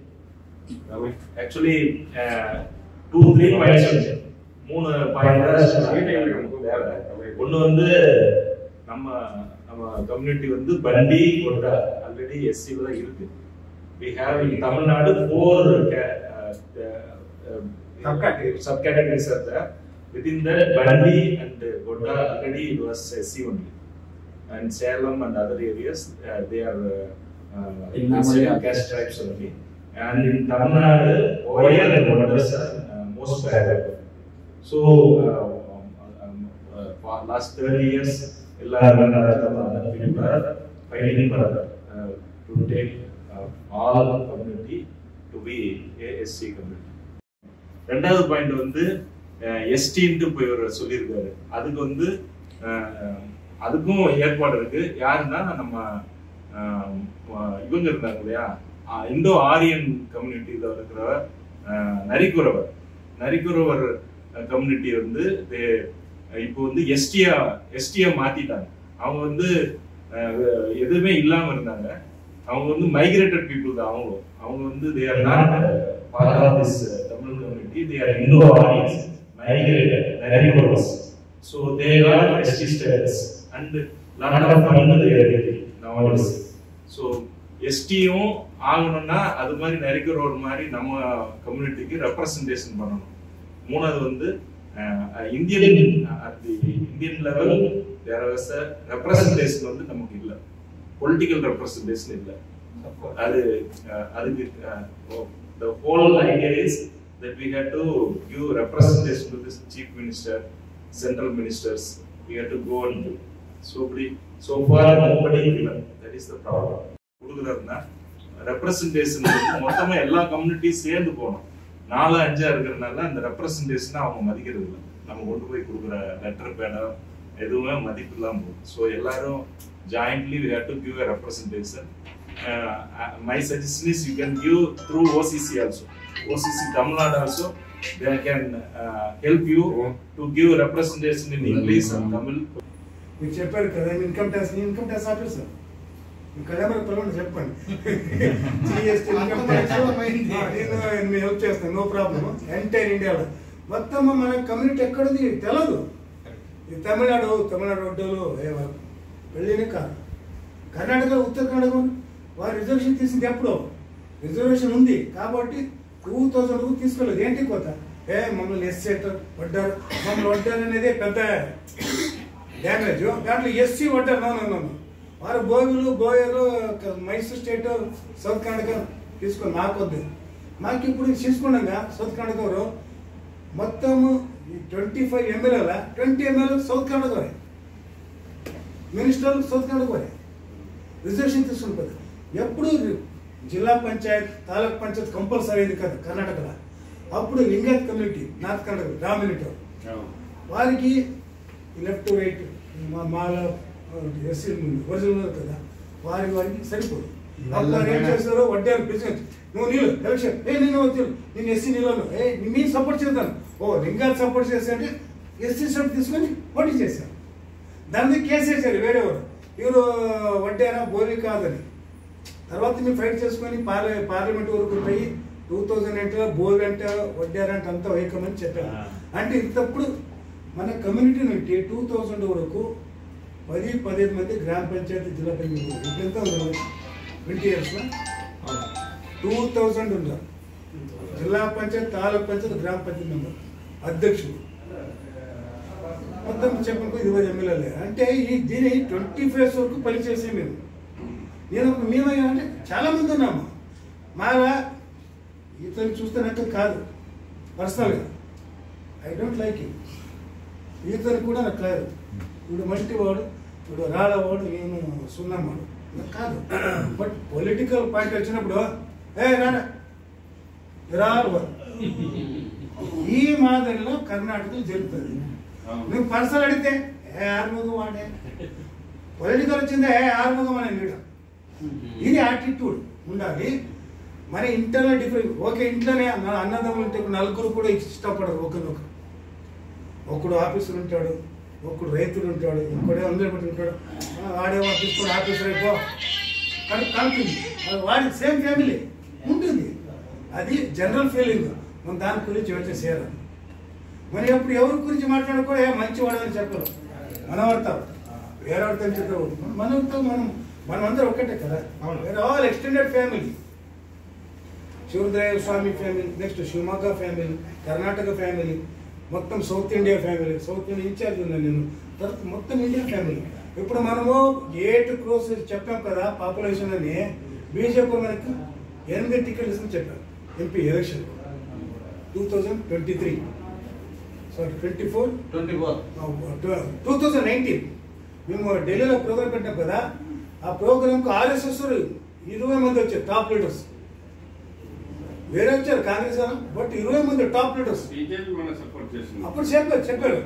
Actually, 2-3 points. 3 points. ஒன்று வந்து நம்ம கம்யூனிட்டி வந்து பண்டி கொண்டா ஆல்ரெடி எஸ்சில தான் இருக்கு. We have in Tamil Nadu 4 subcategories are there. Within that, Bandi and Godda already it was SC only. And Salem and other areas, they are caste tribes only. And in Tamil Nadu, Oyal and Goddas are most valuable. So, for last 30 years, people are fighting for to take all community to be a SC community. ரெண்டாவது பாயிண்ட் வந்து எஸ்டின்னு போய் சொல்லியிருக்காரு. அதுக்கு வந்து அதுக்கும் ஏற்பாடு இருக்கு. யாருன்னா நம்ம இவங்க இருந்தாங்க இல்லையா, இந்தோ ஆரியன் கம்யூனிட்டியில இருக்கிற நரிக்குறவர் கம்யூனிட்டி வந்து இப்போ வந்து எஸ்டியா மாத்திட்டாங்க. அவங்க வந்து எதுவுமே இல்லாம இருந்தாங்க. அவங்க வந்து மைக்ரேட்டட் பீப்புள் தான். அவங்க வந்து they are not part of this Tamil community. They are Indo-Aryans, migrated, Narikurvas. So they are ST status and lot of fund they are getting nowadays. So ST-யும் ஆகணும்னா அது மாதிரி நரிக்குறவர் மாதிரி நம்ம கம்யூனிட்டிக்கு ரெப்ரசன்டேஷன் பண்ணணும். மூணாவது வந்து Indian level there was a representation வந்து நமக்கு இல்ல, political representation இல்ல. அதுக்கு the whole idea is that we had to give representation to this chief minister, central ministers. We had to go and do. So far nobody given. That is the problem. குடுக்குறதுனா ரெப்ரசன்டேஷன் மொத்தமா எல்லா கம்யூனிட்டியும் சேர்ந்து போகணும். 4-5 இருக்கிறதுனால அந்த ரெப்ரசன்டேஷனை அவங்க மதிக்கிறது இல்லை. நம்ம கொண்டு போய் கொடுக்குற லெட்டர் பேனா எதுவுமே மதிப்பு இல்லாம போகுது. ஸோ எல்லாரும் jointly we have to give a representation. My suggestion is you can give through OCC also. OCC Tamil Nadu also, they can help you to give representation in English and Tamil. మీరు చెప్పారు కదా ఇన్కమ్ ట్యాక్స్ ఆఫీసర్ కదా మరి పిల్లలు చెప్పండి. జిఎస్టీ ఇన్కమ్ ట్యాక్స్ నేను హెల్ప్ చేస్తాను, నో ప్రాబ్లం. ఎంటైర్ ఇండియాలో మొత్తం మన కమ్యూనిటీ ఎక్కడుంది తెలదు. తమిళనాడు ఒడ్డోలు వెళ్ళిన కాదు. కర్ణాటక, ఉత్తర కర్ణాటక వారు రిజర్వేషన్ తీసింది ఎప్పుడో. రిజర్వేషన్ ఉంది కాబట్టి 2000 తీసుకోలేదు. ఏంటి కొత్త మమ్మల్ని ఎస్సీ వడ్డారు, మమ్మల్ని వడ్డారు అనేది పెద్ద డ్యామేజ్. దాంట్లో ఎస్సీ వడ్డారు. నో వారు భోగులు Boer Mysore state south Karnataka తీసుకొని నాకొద్దు. మాకు ఇప్పుడు తీసుకున్నాగా సౌత్ కర్ణాటక మొత్తము 25 ఎమ్మెల్యేల 20 ఎమ్మెల్యేలు సౌత్ కర్ణాటక మినిస్టర్లు సౌత్ కర్ణాటక రిజర్వేషన్ తీసుకుని పోతారు. ఎప్పుడు జిల్లా పంచాయత్ తాలూక్ పంచాయత్ కంపల్సరీ అయింది కదా కర్ణాటకలో. అప్పుడు Lingayat community north Karnataka dominate వారికి లెఫ్ట్ రైట్ మాల ఎస్సీ ఒరిజినల్ కదా వారికి సరిపోదు. అప్పుడు ఏం చేస్తారు వడ్డారు బిజినెస్ నువ్వు నీళ్ళు ఎలక్షన్ నేను వచ్చాను నేను ఎస్సీ నీళ్ళు మీరు సపోర్ట్ చేద్దాను. లింగాయత్ సపోర్ట్ చేస్తే అంటే ఎస్సీ సపోర్ట్ తీసుకొని పోటీ చేశారు. దాని కేసు వేసారు వేరేవారు ఇವರು వడ్డారా బోలి కాదని. తర్వాత మేము ఫైట్ చేసుకొని పార్లమెంట్ వరకు పోయి 2008లో బోల్ అంటే వడ్డారంటే అంతా వైకమని చెప్పారు. అంటే ఇంతప్పుడు మన కమ్యూనిటీ నుండి 2000 వరకు 10-15 మంది గ్రామ పంచాయతీ జిల్లా పంచాయతీ ఇప్పుడెంత 20 ఇయర్స్లో 2000 ఉన్నారు. జిల్లా పంచాయతీ తాలూక్ పంచాయతీ గ్రామ పంచాయతీ మెంబర్ అధ్యక్షుడు మొత్తం చెప్పనుకో 20 ఎమ్మెల్యేలే. అంటే దీని 25 వరకు పనిచేసే మేము అంటే చాలా మంది ఉన్నాము. మాలా ఇతను చూస్తే నాకు కాదు పర్సనల్గా ఐ డోంట్ లైక్ యూ. ఇతను కూడా నాకు కాదు. ఇప్పుడు మంటివాడు ఇప్పుడు రాడవాడు నేను సున్నమ్మాడు నాకు కాదు. బట్ పొలిటికల్ పాయింట్ వచ్చినప్పుడు రాడా రాడు ఈ మాదిరిలో కర్ణాటకలో జరుగుతుంది. నువ్వు పర్సనల్ అడిగితే ఆరుముఖం వాడే పొలిటికల్ వచ్చిందే ఆరుముఖం అనే లీడర్. ఇది యాటిట్యూడ్ ఉండాలి. మరి ఇంటర్లో డిఫరెంట్ ఓకే ఇంట్లోనే అన్నదమ్ములు ఉంటే నలుగురు కూడా ఇష్టపడరు ఒకరినొకరు. ఒకడు ఆఫీసర్ ఉంటాడు, ఒకడు రైతుడు ఉంటాడు, ఇంకోడే అందరూ ఉంటాడు. వాడేమో తీసుకొని ఆఫీసర్ అయిపో కలుపుతుంది. వాడి సేమ్ ఫ్యామిలీ ఉంటుంది. అది జనరల్ ఫీలింగ్. మనం దాని గురించి యోచన చేయాలి. మరి అప్పుడు ఎవరి గురించి మాట్లాడుకో మంచివాడు అని చెప్పరు. మనవాడతారు వేరే వాడితో చెప్పేవాడు మనతో మనమందరం ఒక్కటే కదా. వేరే all extended family. Shivadeva Swami family, next Shivamogga family, Karnataka family, మొత్తం South India family. South India incharge ఉన్నాను నేను. తర్వాత మొత్తం ఇండియా ఫ్యామిలీ. ఇప్పుడు మనము 8 crores చెప్పాం కదా పాపులేషన్ అని. బీజేపీ మనకి 8 టికెట్స్ అని చెప్పారు ఎంపీ ఎలక్షన్ 2023 సారీ 2019 మేము ఢిల్లీలో ప్రోగ్రామ్ పెట్టాం కదా. ఆ ప్రోగ్రామ్కి RSS 20 మంది వచ్చారు టాప్ లీడర్స్. వేరే వచ్చారు కాంగ్రెస్ బట్ 20 మంది టాప్ లీడర్స్. అప్పుడు చెప్పారు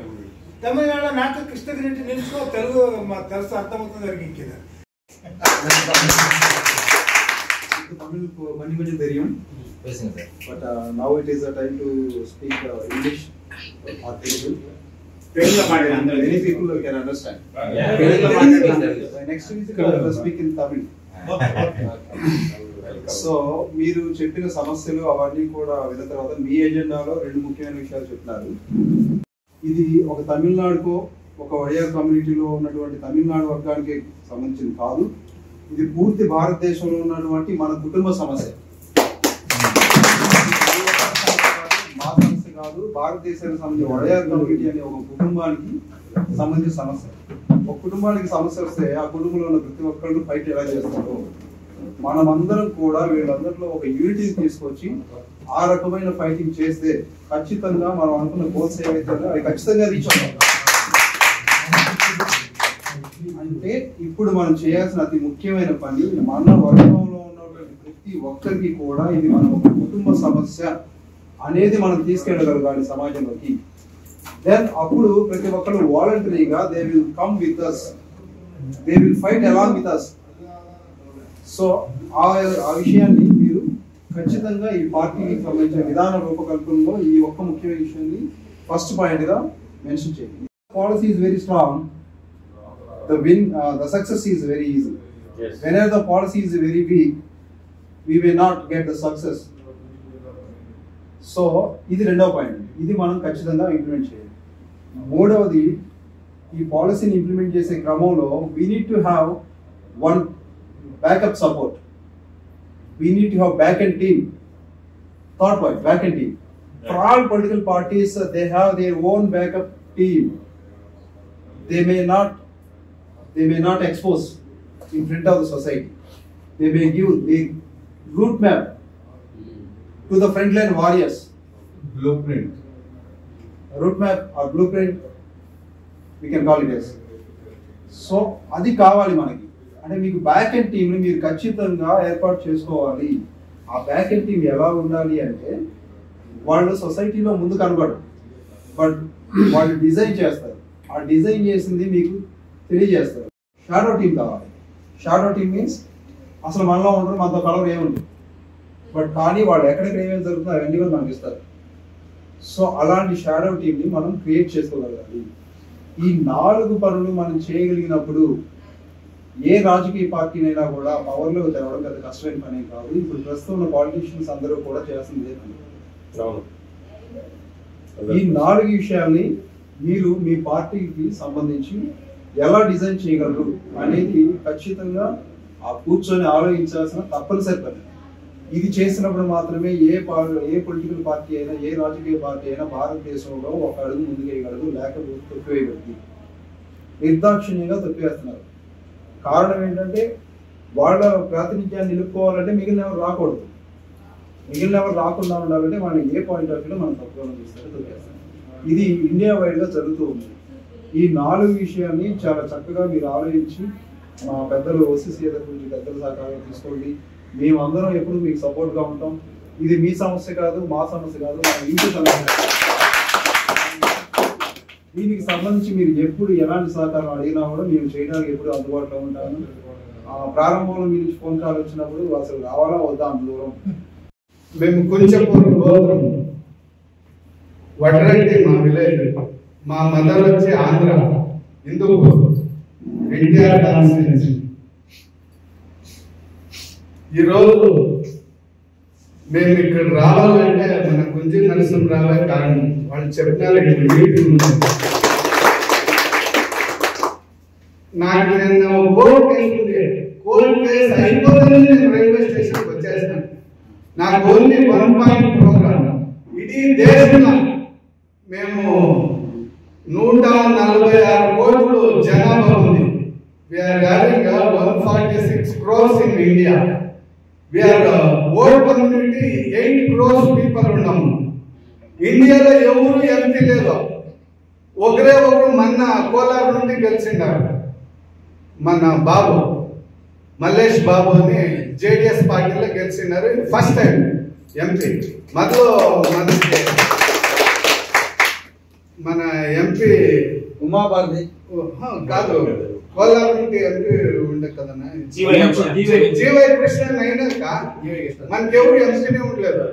తమిళనాడు నాకు కృష్ణగిరి నిలుచుకో తెలుగు మాకు తెలుసు అర్థమవుతుంది జరిగింది కదా. Tamil கொஞ்சம் தெரியும் but now it is a time to speak English or Telugu. Many people can understand. Next week I will speak in Tamil. So మీరు చెప్పిన సమస్యలు అవన్నీ కూడా విన్న తర్వాత మీ ఎజెండాలో 2 ముఖ్యమైన విషయాలు చెప్తున్నారు. ఇది ఒక తమిళనాడుకో ఒక వడియార్ కమ్యూనిటీలో ఉన్నటువంటి తమిళనాడు వర్గానికి సంబంధించింది కాదు. ఇది పూర్తి భారతదేశంలో ఉన్నటువంటి మన కుటుంబ సమస్య. మా సమస్య కాదు, భారతదేశానికి సంబంధించిన వడియార్ కమ్యూనిటీ అనే ఒక కుటుంబానికి సంబంధించిన సమస్య. ఒక కుటుంబానికి సమస్య వస్తే ఆ కుటుంబంలో ఉన్న ప్రతి ఒక్కళ్ళు ఫైట్ ఎలా చేస్తారో మనమందరం కూడా వీళ్ళందరిలో ఒక యూనిటీ తీసుకొచ్చి ఆ రకమైన ఫైటింగ్ చేస్తే ఖచ్చితంగా మనం అనుకున్న గోల్స్ ఏవైతే అవి ఖచ్చితంగా రీచ్ అవుతాం. అంటే ఇప్పుడు మనం చేయాల్సిన అతి ముఖ్యమైన పని మన వర్గంలో ఉన్నటువంటి ప్రతి ఒక్కరికి కూడా ఇది మన ఒక కుటుంబ సమస్య అనేది మనం తీసుకెళ్ళగలగాలి సమాజంలోకి. దెన్ అప్పుడు ప్రతి ఒక్కరు వాలంటరీగా they will come with us, they will fight along with us. So ఆ విషయాన్ని మీరు ఖచ్చితంగా ఈ పార్టీకి సంబంధించిన విధాన రూపకల్పనలో ఈ ఒక్క ముఖ్యమైన విషయాన్ని ఫస్ట్ పాయింట్ గా మెన్షన్ చేయండి. Policy is very strong, the success is very easy. Yes. Whenever the policy is very weak, we may not get the success. So ఇది రెండవ పాయింట్. ఇది మనం ఖచ్చితంగా ఇంప్లిమెంట్ చేయాలి. మూడవది ఈ పాలసీని ఇంప్లిమెంట్ చేసే క్రమంలో we need to have one backup support. We need to have back-end team. Third point, back-end team. For all political parties, they have their own backup team. They may not expose in front of the society. They may give the route map to the frontline warriors. Blueprint. Route map or blueprint, we can call it as. So అది కావాలి మనకి. అంటే మీకు బ్యాక్ ఎండ్ టీమ్ని మీరు ఖచ్చితంగా ఏర్పాటు చేసుకోవాలి. ఆ బ్యాక్ ఎండ్ టీమ్ ఎలా ఉండాలి అంటే వాళ్ళు సొసైటీలో ముందు కనబడరు, బట్ వాళ్ళు డిజైన్ చేస్తారు. ఆ డిజైన్ చేసింది మీకు తెలియజేస్తారు. షాడో టీమ్ కావాలి. షాడో టీమ్ మీన్స్ అసలు మనలో ఉండరు, మనతో కలవరు ఏముంది, బట్ కానీ వాళ్ళు ఎక్కడెక్కడ ఏమేమి జరుగుతుందో అవన్నీ కూడా మనకి ఇస్తారు. సో అలాంటి షాడో టీమ్ని మనం క్రియేట్ చేసుకోగలగాలి. ఈ 4 పనులు మనం చేయగలిగినప్పుడు ఏ రాజకీయ పార్టీనైనా కూడా పవర్లో తేవడం పెద్ద కష్టమైన పని కాదు. ఇప్పుడు ప్రస్తుతం ఉన్న పాలిటీషియన్స్ అందరూ కూడా చేయాల్సిందే పని. ఈ 4 విషయాల్ని మీరు మీ పార్టీకి సంబంధించి ఎలా డిజైన్ చేయగలరు అనేది ఖచ్చితంగా కూర్చొని ఆలోచించాల్సిన తప్పనిసరి పని. ఇది చేసినప్పుడు మాత్రమే ఏ పొలిటికల్ పార్టీ అయినా, ఏ రాజకీయ పార్టీ అయినా భారతదేశంలో ఒక అడుగు ముందుకేయగలదు, లేకపోతే తొక్కివేయగలదు. నిర్దాక్షిణ్యంగా తొక్కివేస్తున్నారు. కారణం ఏంటంటే వాళ్ళ ప్రాతినిధ్యాన్ని నిలుపుకోవాలంటే మిగిలిన ఎవరు రాకూడదు. మిగిలిన ఎవరు రాకుండా ఉండాలంటే వాళ్ళు ఏ పాయింట్ ఆఫ్ వ్యూలో మనం తక్కువ చూస్తారు, తొక్కేస్తారు. ఇది ఇండియా వైడ్గా జరుగుతూ ఉంది. ఈ 4 విషయాన్ని చాలా చక్కగా మీరు ఆలోచించి మా పెద్దలు ఓసీసీ గురించి పెద్దల సహకారం తీసుకోండి. మేమందరం ఎప్పుడు మీకు సపోర్ట్గా ఉంటాం. ఇది మీ సమస్య కాదు, మా సమస్య కాదు, మన ఇంటి సమస్య. దీనికి సంబంధించి మీరు ఎప్పుడు ఎలాంటి సహకారం అడిగినా కూడా మేము చేయడానికి ఎప్పుడు అందుబాటులో ఉంటాను. ప్రారంభంలో మీ నుంచి ఫోన్ కాల్ వచ్చినప్పుడు అసలు రావాలా వద్దా అంత దూరం. మేము కొంచెం గోత్రం వడ్రంటి మా విలేజ్. మా మదర్ వచ్చి ఆంధ్ర, హిందూపూర్, ఎన్టీఆర్ కాన్స్టిట్యున్సీ. ఈరోజు మేము ఇక్కడ రావాలంటే మన కుంజి నరసింహరావే కారణం. వాళ్ళు చెప్పినారు నాకు నేను కోర్టు కేసు అయిపోతుంది, నేను రైల్వే స్టేషన్కి వచ్చేసాను. నాకు ఓన్లీ 1 పాయింట్ ప్రోగ్రామ్. ఇది దేశంలో మేము 146 కోట్లు జనాభా ఉంది. We are having 146 crores in India. We are old community, 8 crores people ఉన్నాము. ఇండియాలో ఎవరు ఎంపీ లేదు. ఒకరే ఒకరు మన కోలార్ నుండి గెలిచిండారు. మన బాబు మల్లేష్ బాబు అని జేడిఎస్ పార్టీలో గెలిచినారు. First time MP. మొదలు మన ఎంపీ ఉమాభారతి కాదు, కోలార్ నుండి ఎంపీ ఉండే కదా జీవై కృష్ణ అయినాక మనకెవరు ఎంపీనే ఉండలేదు.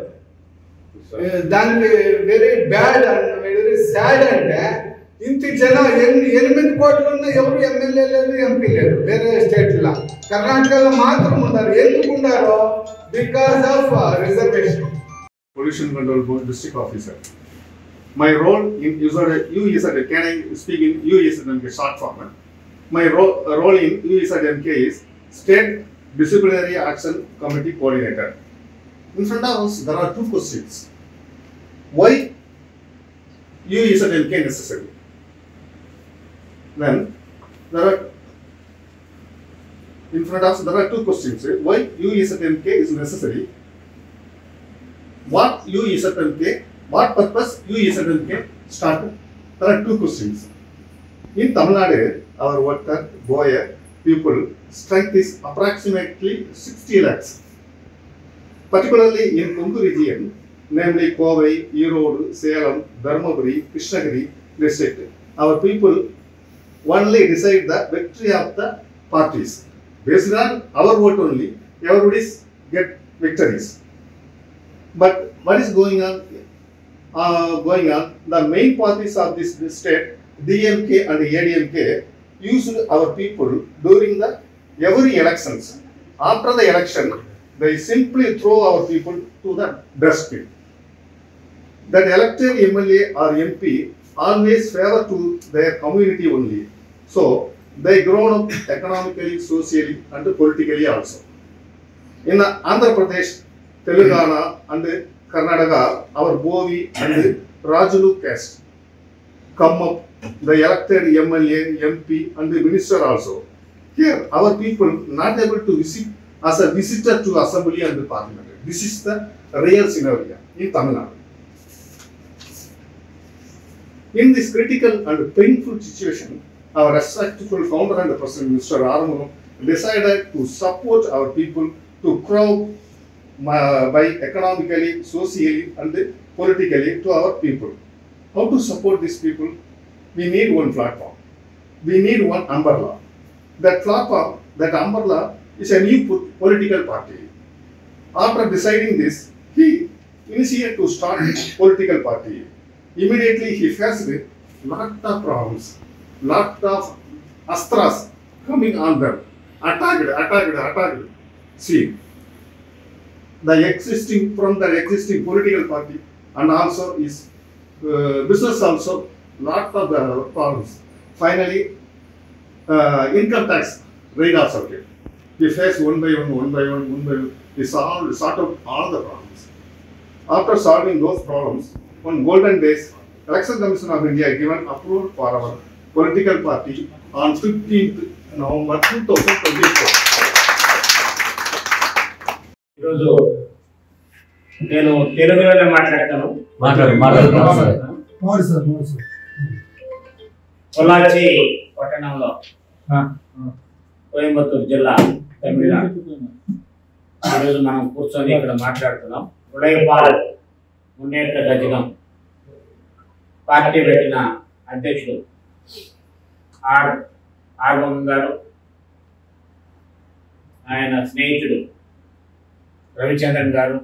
దానికి very bad and very sad అంటే ఇంత జనం 8 కోట్లు ఉన్న ఎవరు ఎమ్మెల్యే లేదు, ఎంపీ లేదు. వేరే స్టేట్లో కర్ణాటకలో మాత్రం ఉన్నారు. ఎందుకు ఉన్నారో? Because of reservation. Pollution Control Board District Officer. My role in UEZMK, can I speak in UEZMK short format? My role in UEZMK is State Disciplinary Action Committee Coordinator. In front of us, there are 2 questions. Why UEZMK necessary? Then there are in front of us there are 2 questions. Why UEZMK is necessary? What UEZMK? What purpose UEZMK started? There are 2 questions. In Tamil Nadu, our worker, boyer, people strength is approximately 60 lakhs. Particularly in Kungu region, namely Kovai, Erode, Salem, Dharmaburi, Krishnagiri district, our people only decide the victory of the parties. Based on our vote only, everybody get victories. But what is going on? The main parties of this state, DMK and ADMK, used our people during the every elections. After the election, they simply throw our people to the dustbin. That elected MLA or MP always favor to their community only. So they grown up economically, socially and politically also. In Andhra Pradesh, Telangana and Karnataka, our Bovi and Rajulu caste come up, the elected MLA, MP and the minister also. Here, our people not able to visit as a visitor to assembly and the parliament. This is the real scenario in Tamil Nadu. In this critical and painful situation, our respectful founder and the president, Mr. Aramunam, decided to support our people to grow by economically, socially, and politically to our people. How to support these people? We need one platform. We need one umbrella. That platform, that umbrella, is a new political party. After deciding this, he initiated to start a political party. Immediately he faced lot of problems, lot of astras coming on them, attacked. See, the existing political party and also is business also lot of problems. Finally, income tax radar circuit. We face one by one. We sort out all the problems. After solving those problems, on golden days, Election Commission of India given approval for our political party on 15th November 2024. ఈరోజు నేను తెలుగులోనే మాట్లాడతాను. పొల్లాచి పట్టణంలో కోయంబత్తూరు జిల్లా తమిళనాడు. ఈరోజు మనం కూర్చొని ఇక్కడ మాట్లాడుతున్నాం. ఉదయపాల్ మున్నేట్ల గజగం పార్టీ పెట్టిన అధ్యక్షుడు ఆర్వం గారు, ఆయన స్నేహితుడు రవిచంద్రన్ గారు,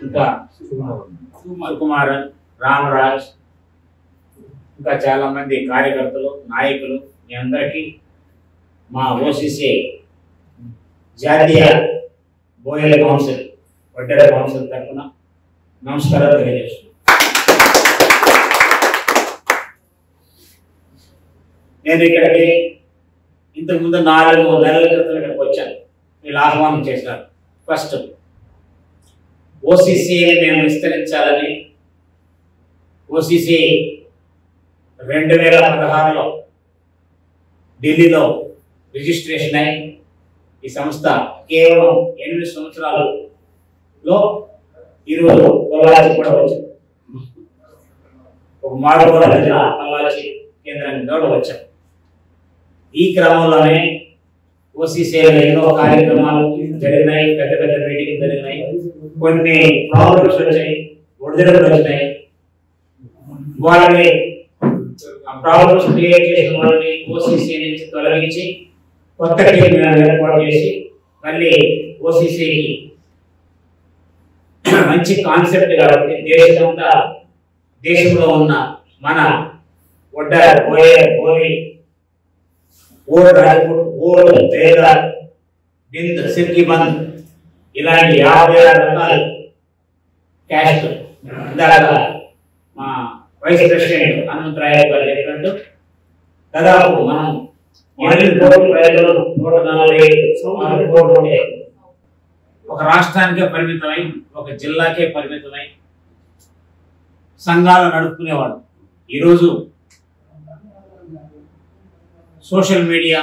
ఇంకా సుకుమారన్, రామరాజ్, ఇంకా చాలా మంది కార్యకర్తలు, నాయకులు, మీ అందరికీ మా ఓసీసీ జాతీయ బోయల కౌన్సిల్, వడ్డెర కౌన్సిల్ తరఫున నమస్కారాలు తెలియజేస్తున్నాను. నేను ఇక్కడికి ఇంతకుముందు 4 నెలల క్రితం ఇక్కడికి వచ్చాను. వీళ్ళు ఆహ్వానం చేశారు. ఫస్ట్ ఓసీసీని మేము విస్తరించాలని, ఓసీసీ 2016లో ఢిల్లీలో రిజిస్ట్రేషన్ అయి ఈ సంస్థ కేవలం 8 సంవత్సరాలలో ఈరోజు పొల్లాచి కూడా వచ్చింది. ఒక మాడుగుల జిల్లా పొల్లాచి కేంద్రానికి కూడా వచ్చాం. ఈ క్రమంలోనే ఓసీసీలో ఎన్నో కార్యక్రమాలు జరిగినాయి, పెద్ద పెద్ద మీటింగ్లు జరిగినాయి, కొన్ని ప్రాబ్లమ్స్ వచ్చాయి, ఒడిదుడుకులు వచ్చినాయి. వాళ్ళని ఆ ప్రాబ్లమ్స్ క్రియేట్ చేసిన వాళ్ళని ఓసీసీ నుంచి తొలగించి కొత్త టీం ఏర్పాటు చేసి మళ్ళీ ఓసీసీకి మంచి కాన్సెప్ట్ కాబట్టి దేశంలో ఉన్న మన వడ్డారు, బోయి, ఓల్డ్ రాజ్పుట్, ఓల్డ్ బేదార్, బింద్, సిర్కిబంద్ ఇలాంటి 56 రకాల క్యాస్ట్ ఇందాక మా వైస్ ప్రెసిడెంట్ హనుమంతరాయ గారు చెప్పినట్టు దాదాపు మనం 8 కోట్ల ప్రజలు 140 కోట్లు ఒక రాష్ట్రానికే పరిమితమై, ఒక జిల్లాకే పరిమితమై సంఘాలు నడుపుకునేవాడు. ఈరోజు సోషల్ మీడియా,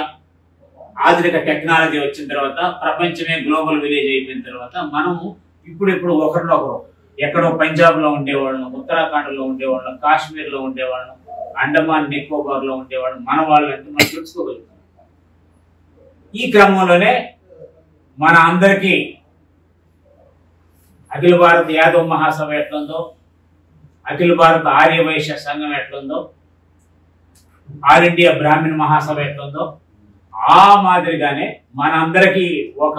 ఆధునిక టెక్నాలజీ వచ్చిన తర్వాత, ప్రపంచమే గ్లోబల్ విలేజ్ అయిపోయిన తర్వాత మనము ఇప్పుడు ఒకరినొకరు ఎక్కడో పంజాబ్లో ఉండేవాళ్ళం, ఉత్తరాఖండ్లో ఉండేవాళ్ళం, కాశ్మీర్లో ఉండేవాళ్ళం, అండమాన్ నికోబార్లో ఉండేవాళ్ళం, మన వాళ్ళు అంటే మనం తెలుసుకోగలుగుతాం. ఈ క్రమంలోనే మన అందరికీ అఖిల భారత యాదవ్ మహాసభ ఎట్లుందో, అఖిల భారత ఆర్య వైశ్య సంఘం ఎట్లుందో, ఆల్ ఇండియా బ్రాహ్మణ మహాసభ ఎట్లుందో ఆ మాదిరిగానే మన అందరికీ ఒక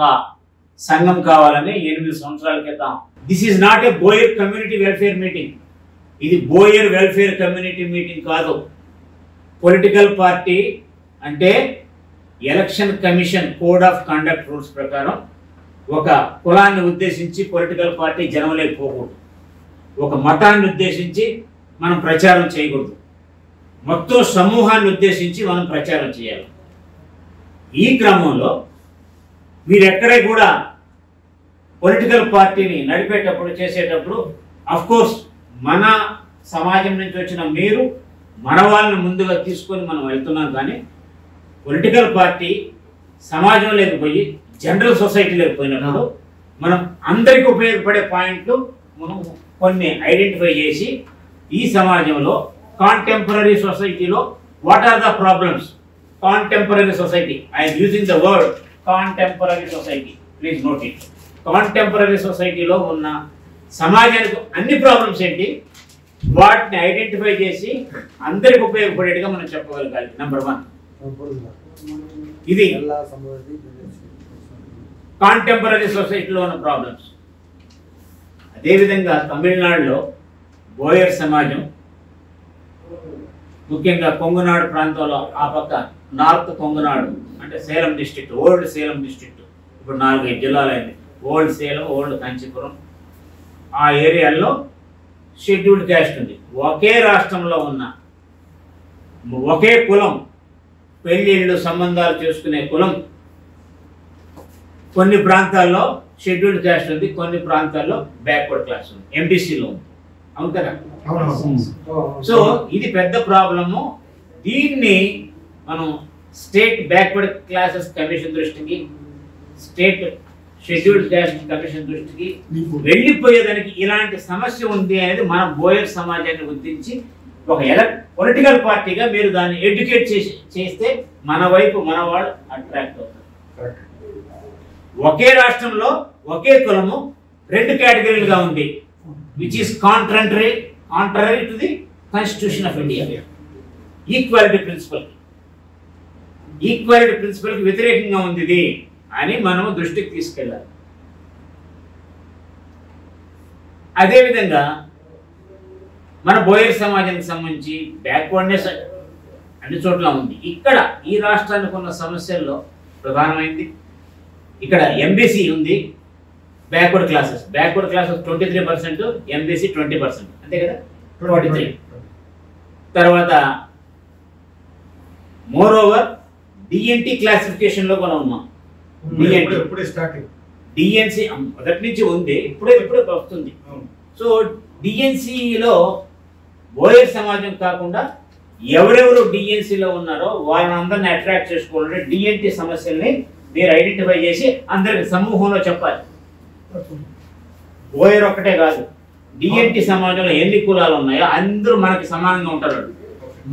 సంఘం కావాలని 8 సంవత్సరాల క్రితం. This is not a Boer community welfare meeting. ఇది బోయర్ వెల్ఫేర్ కమ్యూనిటీ మీటింగ్ కాదు. పొలిటికల్ పార్టీ అంటే election commission code of conduct rules ప్రకారం ఒక కులాన్ని ఉద్దేశించి పొలిటికల్ పార్టీ జనంలోకి పోకూడదు, ఒక మతాన్ని ఉద్దేశించి మనం ప్రచారం చేయకూడదు, మొత్తం సమూహాన్ని ఉద్దేశించి మనం ప్రచారం చేయాలి. ఈ క్రమంలో మీరు ఎక్కడే కూడా పొలిటికల్ పార్టీని నడిపేటప్పుడు, చేసేటప్పుడు అఫ్కోర్స్ మన సమాజం నుంచి వచ్చిన మీరు మన వాళ్ళని ముందుగా తీసుకొని మనం వెళ్తున్నాం. కానీ పొలిటికల్ పార్టీ సమాజంలోకి పోయి జనరల్ సొసైటీలోకి పోయినప్పుడు మనం అందరికీ ఉపయోగపడే పాయింట్లు మనం కొన్ని ఐడెంటిఫై చేసి ఈ సమాజంలో కాంటెంపరీ సొసైటీలో what are the problems. Contemporary society, I'm using the word contemporary society, please note it. Contemporary సొసైటీలో ఉన్న సమాజానికి అన్ని ప్రాబ్లమ్స్ ఏంటి, వాటిని ఐడెంటిఫై చేసి అందరికి ఉపయోగపడేట్టుగా మనం చెప్పగలగాలి. నెంబర్ 1 ఇది కాంటెంపరీ సొసైటీలో ఉన్న ప్రాబ్లమ్స్. అదేవిధంగా తమిళనాడులో బోయర్ సమాజం, ముఖ్యంగా కొంగునాడు ప్రాంతంలో, ఆ పక్క నార్త్ కొంగునాడు అంటే Salem district, old Salem district, ఇప్పుడు 4-5 జిల్లాలైంది. ఓల్డ్ సేలం, ఓల్డ్ కంచీపురం, ఆ ఏరియాల్లో షెడ్యూల్డ్ క్యాస్ట్ ఉంది. ఒకే రాష్ట్రంలో ఉన్న ఒకే కులం, పెళ్ళిళ్ళు సంబంధాలు చేసుకునే కులం. కొన్ని ప్రాంతాల్లో షెడ్యూల్డ్ క్యాస్ట్ ఉంది, కొన్ని ప్రాంతాల్లో బ్యాక్వర్డ్ క్లాస్ ఉంది, ఎంబీసీలో ఉంది. అవును కదా? సో ఇది పెద్ద ప్రాబ్లము. దీన్ని మనం స్టేట్ బ్యాక్వర్డ్ క్లాసెస్ కమిషన్ దృష్టికి, స్టేట్ షెడ్యూల్డ్ క్యాస్ట్ కమిషన్ దృష్టికి వెళ్ళిపోయేదానికి ఇలాంటి సమస్య ఉంది అనేది మన బోయర్ సమాజాన్ని గుర్తించి ఒక పొలిటికల్ పార్టీగా మీరు దాన్ని ఎడ్యుకేట్ చేస్తే మన వైపు మన వాళ్ళు అట్రాక్ట్ అవుతారు. ఒకే రాష్ట్రంలో ఒకే కులము 2 కేటగిరీలుగా ఉంది, which is contrary to the constitution of India. Equality ప్రిన్సిపల్కి వ్యతిరేకంగా ఉంది ఇది అని మనము దృష్టికి తీసుకెళ్ళాలి. అదేవిధంగా మన బోయర్ సమాజానికి సంబంధించి బ్యాక్వర్డ్నెస్ అన్ని చోట్ల ఉంది. ఇక్కడ ఈ రాష్ట్రానికి ఉన్న సమస్యల్లో ప్రధానమైంది ఇక్కడ ఎంబీసీ ఉంది, బ్యాక్వర్డ్ క్లాసెస్ 23%, ఎంబీసీ 20%, అంతే కదా, 43. తర్వాత మోర్ ఓవర్ డిఎన్టీ క్లాసిఫికేషన్లో కూడా ఉన్నాం. డిఎన్సీ మొదటి నుంచి ఉంది, ఇప్పుడే వస్తుంది. సో డిఎన్సీలో బోయర్ సమాజం కాకుండా ఎవరెవరు డిఎన్సీలో ఉన్నారో వాళ్ళని అందరిని అట్రాక్ట్ చేసుకోవాలంటే డిఎన్టీ సమస్యల్ని మీరు ఐడెంటిఫై చేసి అందరికి సమూహంలో చెప్పాలి. బోయర్ ఒక్కటే కాదు, డిఎన్టీ సమాజంలో ఎన్ని కులాలు ఉన్నాయో అందరూ మనకి సమానంగా ఉంటారు.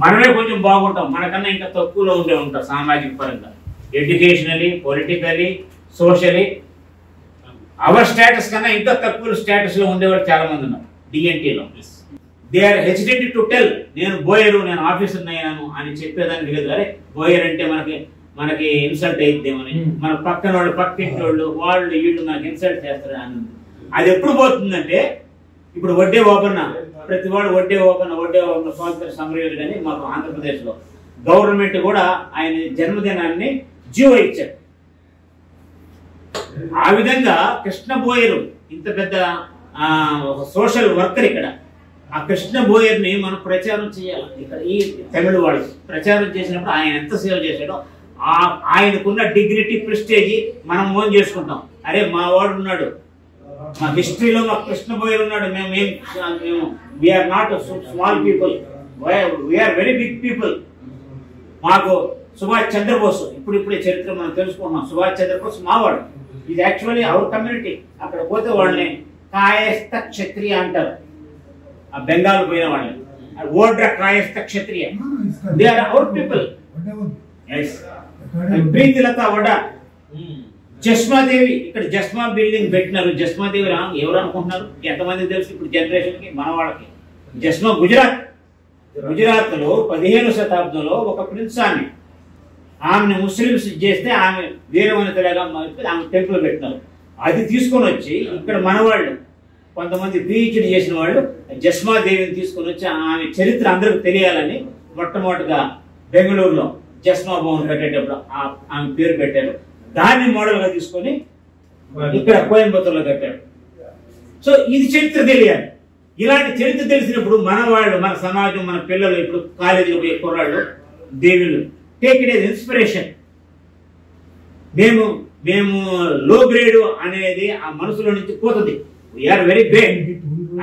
మనమే కొంచెం బాగుంటాం, మనకన్నా ఇంకా తక్కువలో ఉండే ఉంటారు సామాజిక పరంగా, educationally, politically, socially. Our status కన్నా ఇంకా తక్కువ స్టేటస్లో ఉండేవారు చాలా మంది ఉన్నారు డిఎన్టీలో. They are hesitant to tell, నేను బోయరు, నేను ఆఫీసర్ అయ్యాను అని చెప్పేదానికి లేదు. అరే బోయర్ అంటే మనకి ఇన్సల్ట్ అయిద్దేమని, మన పక్కన వాళ్ళు, పక్కింటి వాళ్ళు వీళ్ళు మనకి ఇన్సల్ట్ చేస్తారు అని. అది ఎప్పుడు పోతుందంటే, ఇప్పుడు వడ్డే ఓపెన్, ప్రతి వాడు వడ్డే ఓపెన్ స్వాతంత్ర సమరయోధుడు అని మాకు ఆంధ్రప్రదేశ్లో గవర్నమెంట్ కూడా ఆయన జన్మదినాన్ని జీవో ఇచ్చారు. ఆ విధంగా కృష్ణ బోయరు ఇంత పెద్ద సోషల్ వర్కర్ ఇక్కడ. ఆ కృష్ణ బోయర్ని మనం ప్రచారం చేయాలి. ఇక్కడ ఈ తమిళ వాళ్ళు ప్రచారం చేసినప్పుడు ఆయన ఎంత సేవ చేశాడో, ఆయనకున్న డిగ్నిటీ, ప్రెస్టేజీ మనం ఓన్ చేసుకుంటాం. అరే మా వాడు ఉన్నాడు, మా హిస్టరీలో మా కృష్ణ బోయర్ ఉన్నాడు, మేము we are not small people, we are very big people. మాకు సుభాష్ చంద్రబోస్, ఇప్పుడిప్పుడే చరిత్ర మనం తెలుసుకుంటున్నాం. సుభాష్ చంద్రబోస్ మావాడు, ఇది యాక్చువల్లీ అవర్ కమ్యూనిటీ. అక్కడ పోతే వాళ్ళని కాయస్థ క్షత్రియ అంటారు, ఆ బెంగాల్ పోయిన వాళ్ళని. Odra Kayastha Kshatriya, they are our people. Pritilata వడా, జస్మాదేవి, ఇక్కడ జస్మా బిల్డింగ్ పెట్టినారు. జస్మాదేవి ఎవరు అనుకుంటున్నారు? ఎంతమంది తెలుసు ఇప్పుడు జనరేషన్ కి, మన వాళ్ళకి? జస్మా గుజరాత్ లో 15వ శతాబ్దంలో ఒక ప్రిన్స్ ఆమెను ముస్లింస్ చేస్తే ఆమె వీరవనితలాగా ఆమె టెంపుల్ పెట్టినారు. అది తీసుకొని వచ్చి ఇక్కడ మన వాళ్ళు కొంతమంది పిహెచ్డి చేసిన వాళ్ళు జస్మాదేవిని తీసుకొని వచ్చి ఆమె చరిత్ర అందరికి తెలియాలని మొట్టమొదటిగా బెంగళూరులో జస్మా భవన్ కట్టేటప్పుడు ఆమె పేరు పెట్టారు. దాన్ని మోడల్గా తీసుకొని ఇక్కడ కోయంబత్తూరులో కట్టారు. సో ఇది చరిత్ర తెలియాలి. ఇలాంటి చరిత్ర తెలిసినప్పుడు మన వాళ్ళు, మన సమాజం, మన పిల్లలు, ఇప్పుడు కాలేజీలో పోయే కుర్రాళ్ళు, దేవుళ్ళు టేక్ ఇట్ యాజ్ ఇన్స్పిరేషన్. మేము లో గ్రేడ్ అనేది ఆ మనసులో నుంచి పోతుంది. వీఆర్ వెరీ గ్రేట్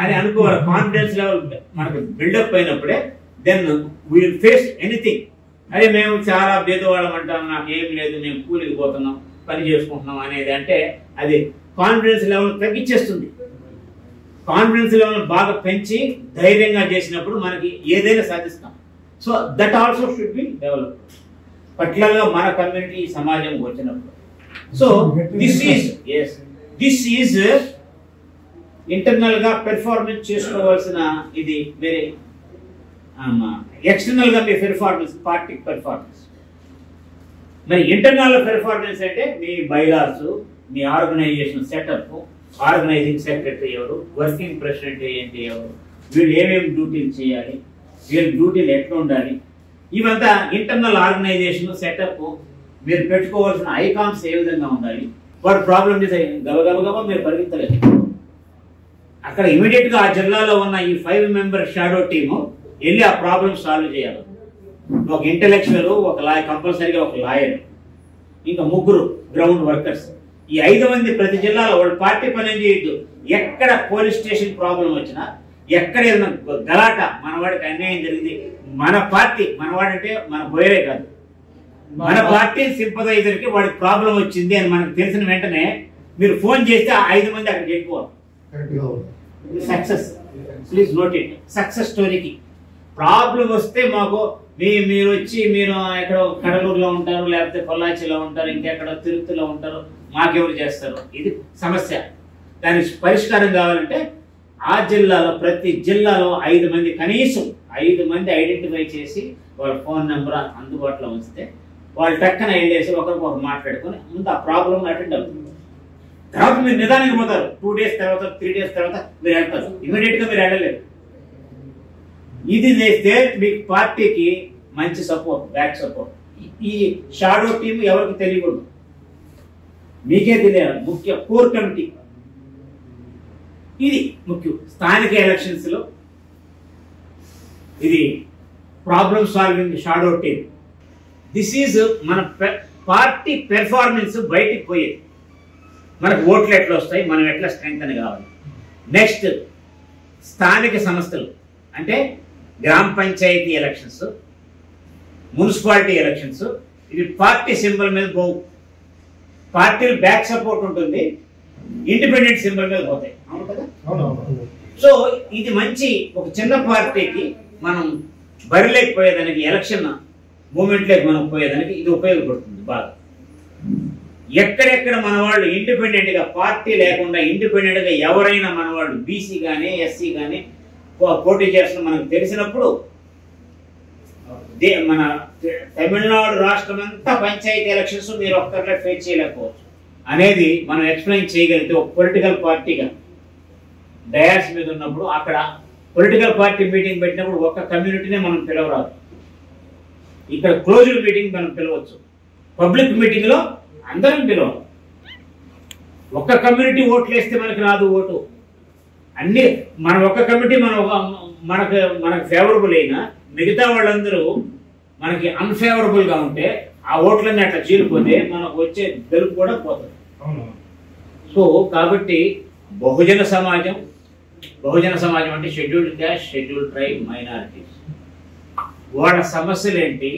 అని అనుకోవాలి. కాన్ఫిడెన్స్ లెవెల్ మనకు బిల్డప్ అయినప్పుడే then we will face anything. అదే మేము చాలా పేదవాళ్ళం అంటాం, నాకు ఏం లేదు, మేము కూలికి పోతున్నాం, పని చేసుకుంటున్నాం అనేది అంటే అది కాన్ఫిడెన్స్ లెవెల్ తగ్గించేస్తుంది. కాన్ఫిడెన్స్ లెవెల్ బాగా పెంచి ధైర్యంగా చేసినప్పుడు మనకి ఏదైనా సాధిస్తాం. So that also should be develop, పర్టికులర్గా మన కమ్యూనిటీ సమాజం వచ్చినప్పుడు. సో దిస్ ఈజ్ ఇంటర్నల్ గా పెర్ఫార్మెన్స్ చేసుకోవాల్సిన ఇది వేరే. ఎక్స్టర్నల్ గా మీ పెర్ఫార్మెన్స్ పార్టీ పెర్ఫార్మెన్స్. మరి ఇంటర్నల్ పెర్ఫార్మెన్స్ అంటే మీ బైలాస్, మీ ఆర్గనైజేషన్ సెటప్, ఆర్గనైజింగ్ సెక్రటరీ ఎవరు, వర్కింగ్ ప్రెసిడెంట్ ఏంటి ఎవరు, వీళ్ళు ఏమేమి డ్యూటీలు చేయాలి, వీళ్ళ డ్యూటీలు ఎట్లా ఉండాలి, ఇవంతా ఇంటర్నల్ ఆర్గనైజేషన్ సెటప్. మీరు పెట్టుకోవాల్సిన ఐకాన్స్ ఏ విధంగా ఉండాలి. వాడు ప్రాబ్లం చేసే గబగబగబా మీరు పరిగెత్తలేదు. అక్కడ ఇమీడియట్ గా ఆ జిల్లాలో ఉన్న ఈ 5 మెంబర్ షాడో టీము వెళ్ళి ఆ ప్రాబ్లమ్ సాల్వ్ చేయాలి. ఒక ఇంటెలెక్చువల్, ఒక కంపల్సరీగా ఒక లాయర్, ఇంకా 3 గ్రౌండ్ వర్కర్స్. ఈ 5 మంది ప్రతి జిల్లాలో వాళ్ళు పార్టీ పని ఏం చేయొద్దు. ఎక్కడ పోలీస్ స్టేషన్ ప్రాబ్లం వచ్చినా, ఎక్కడ ఏదైనా గలాట, మనవాడికి అన్యాయం జరిగింది, మన పార్టీ, మనవాడంటే మన బోయరే కాదు, మన పార్టీ సింపథైజర్ కి వాడికి ప్రాబ్లం వచ్చింది అని మనకు తెలిసిన వెంటనే మీరు ఫోన్ చేస్తే ఆ 5 మంది అక్కడికి ఎక్కువ success. Please note it. Success స్టోరీకి ప్రాబ్లం వస్తే మాకు మీరు వచ్చి మీరు ఎక్కడో కడలూరులో ఉంటారు, లేకపోతే పొల్లాచిలో ఉంటారు, ఇంకెక్కడో తిరుపతిలో ఉంటారు, మాకెవరు చేస్తారు? ఇది సమస్య. దానికి పరిష్కారం కావాలంటే ఆ జిల్లాలో ప్రతి జిల్లాలో 5 మంది, కనీసం 5 మంది ఐడెంటిఫై చేసి వాళ్ళ ఫోన్ నెంబర్ అందుబాటులో ఉంచితే వాళ్ళు టక్కన వెళ్ళేసి ఒకరికొకరు మాట్లాడుకొని ముందు ఆ ప్రాబ్లం అటెండ్ అవుతుంది. తర్వాత మీరు నిదానికి పోతారు. 2 డేస్ తర్వాత, 3 డేస్ తర్వాత మీరు వెళ్తారు. ఇమీడియట్ గా మీరు వెళ్ళలేరు. ఇది చేస్తే మీకు పార్టీకి మంచి సపోర్ట్, బ్యాక్ సపోర్ట్. ఈ షాడో టీమ్ ఎవరికి తెలియకూడదు, మీకే తెలియాలి. ముఖ్య కోర్ కమిటీ ఇది ముఖ్యం. స్థానిక ఎలక్షన్స్ లో ఇది problem solving shadow team. This is మన పార్టీ పెర్ఫార్మెన్స్ బయటికి పోయేది. మనకు ఓట్లు ఎట్లా వస్తాయి, మనం ఎట్లా స్ట్రెంగ్త్ అని కావాలి. నెక్స్ట్ స్థానిక సంస్థలు అంటే గ్రామ పంచాయతీ ఎలక్షన్స్, మున్సిపాలిటీ ఎలక్షన్స్, ఇవి పార్టీ సింబల్ మీద పోవు. పార్టీ బ్యాక్ సపోర్ట్ ఉంటుంది, ఇండిపెండెంట్ సింబల్ మీద పోతాయి. అవును కదా? సో ఇది మంచి ఒక చిన్న పార్టీకి మనం బరిలేకపోయేదానికి, ఎలక్షన్ మూమెంట్లోకి మనం పోయేదానికి ఇది ఉపయోగపడుతుంది బాగా. ఎక్కడెక్కడ మన వాళ్ళు ఇండిపెండెంట్ గా, పార్టీ లేకుండా ఇండిపెండెంట్ గా ఎవరైనా మన వాళ్ళు బీసీ కానీ ఎస్సీ కానీ పోటీ చేస్తున్న మనకు తెలిసినప్పుడు మన తమిళనాడు రాష్ట్రం అంతా పంచాయతీ ఎలక్షన్స్ మీరు ఒక్కరిలో ఫేస్ చేయలేకపోవచ్చు అనేది మనం ఎక్స్ప్లెయిన్ చేయగలిగితే, ఒక పొలిటికల్ పార్టీగా డయాస్ మీద ఉన్నప్పుడు అక్కడ పొలిటికల్ పార్టీ మీటింగ్ పెట్టినప్పుడు ఒక్క కమ్యూనిటీనే మనం పిలవరాదు. ఇక్కడ క్లోజ్డ్ మీటింగ్ మనం పిలవచ్చు. పబ్లిక్ మీటింగ్ లో అందరం పిలవాలి. ఒక్క కమ్యూనిటీ ఓట్లు వేస్తే మనకి రాదు ఓటు. అన్ని మన ఒక్క కమిటీ మనకు ఫేవరబుల్ అయినా మిగతా వాళ్ళందరూ మనకి అన్ఫేవరబుల్ గా ఉంటే ఆ ఓట్లన్నీ అట్లా చీలిపోతే మనకు వచ్చే గెలుపు కూడా పోతుంది. సో కాబట్టి బహుజన సమాజం అంటే scheduled caste, scheduled tribe, minorities, వాళ్ళ సమస్యలు ఏంటి,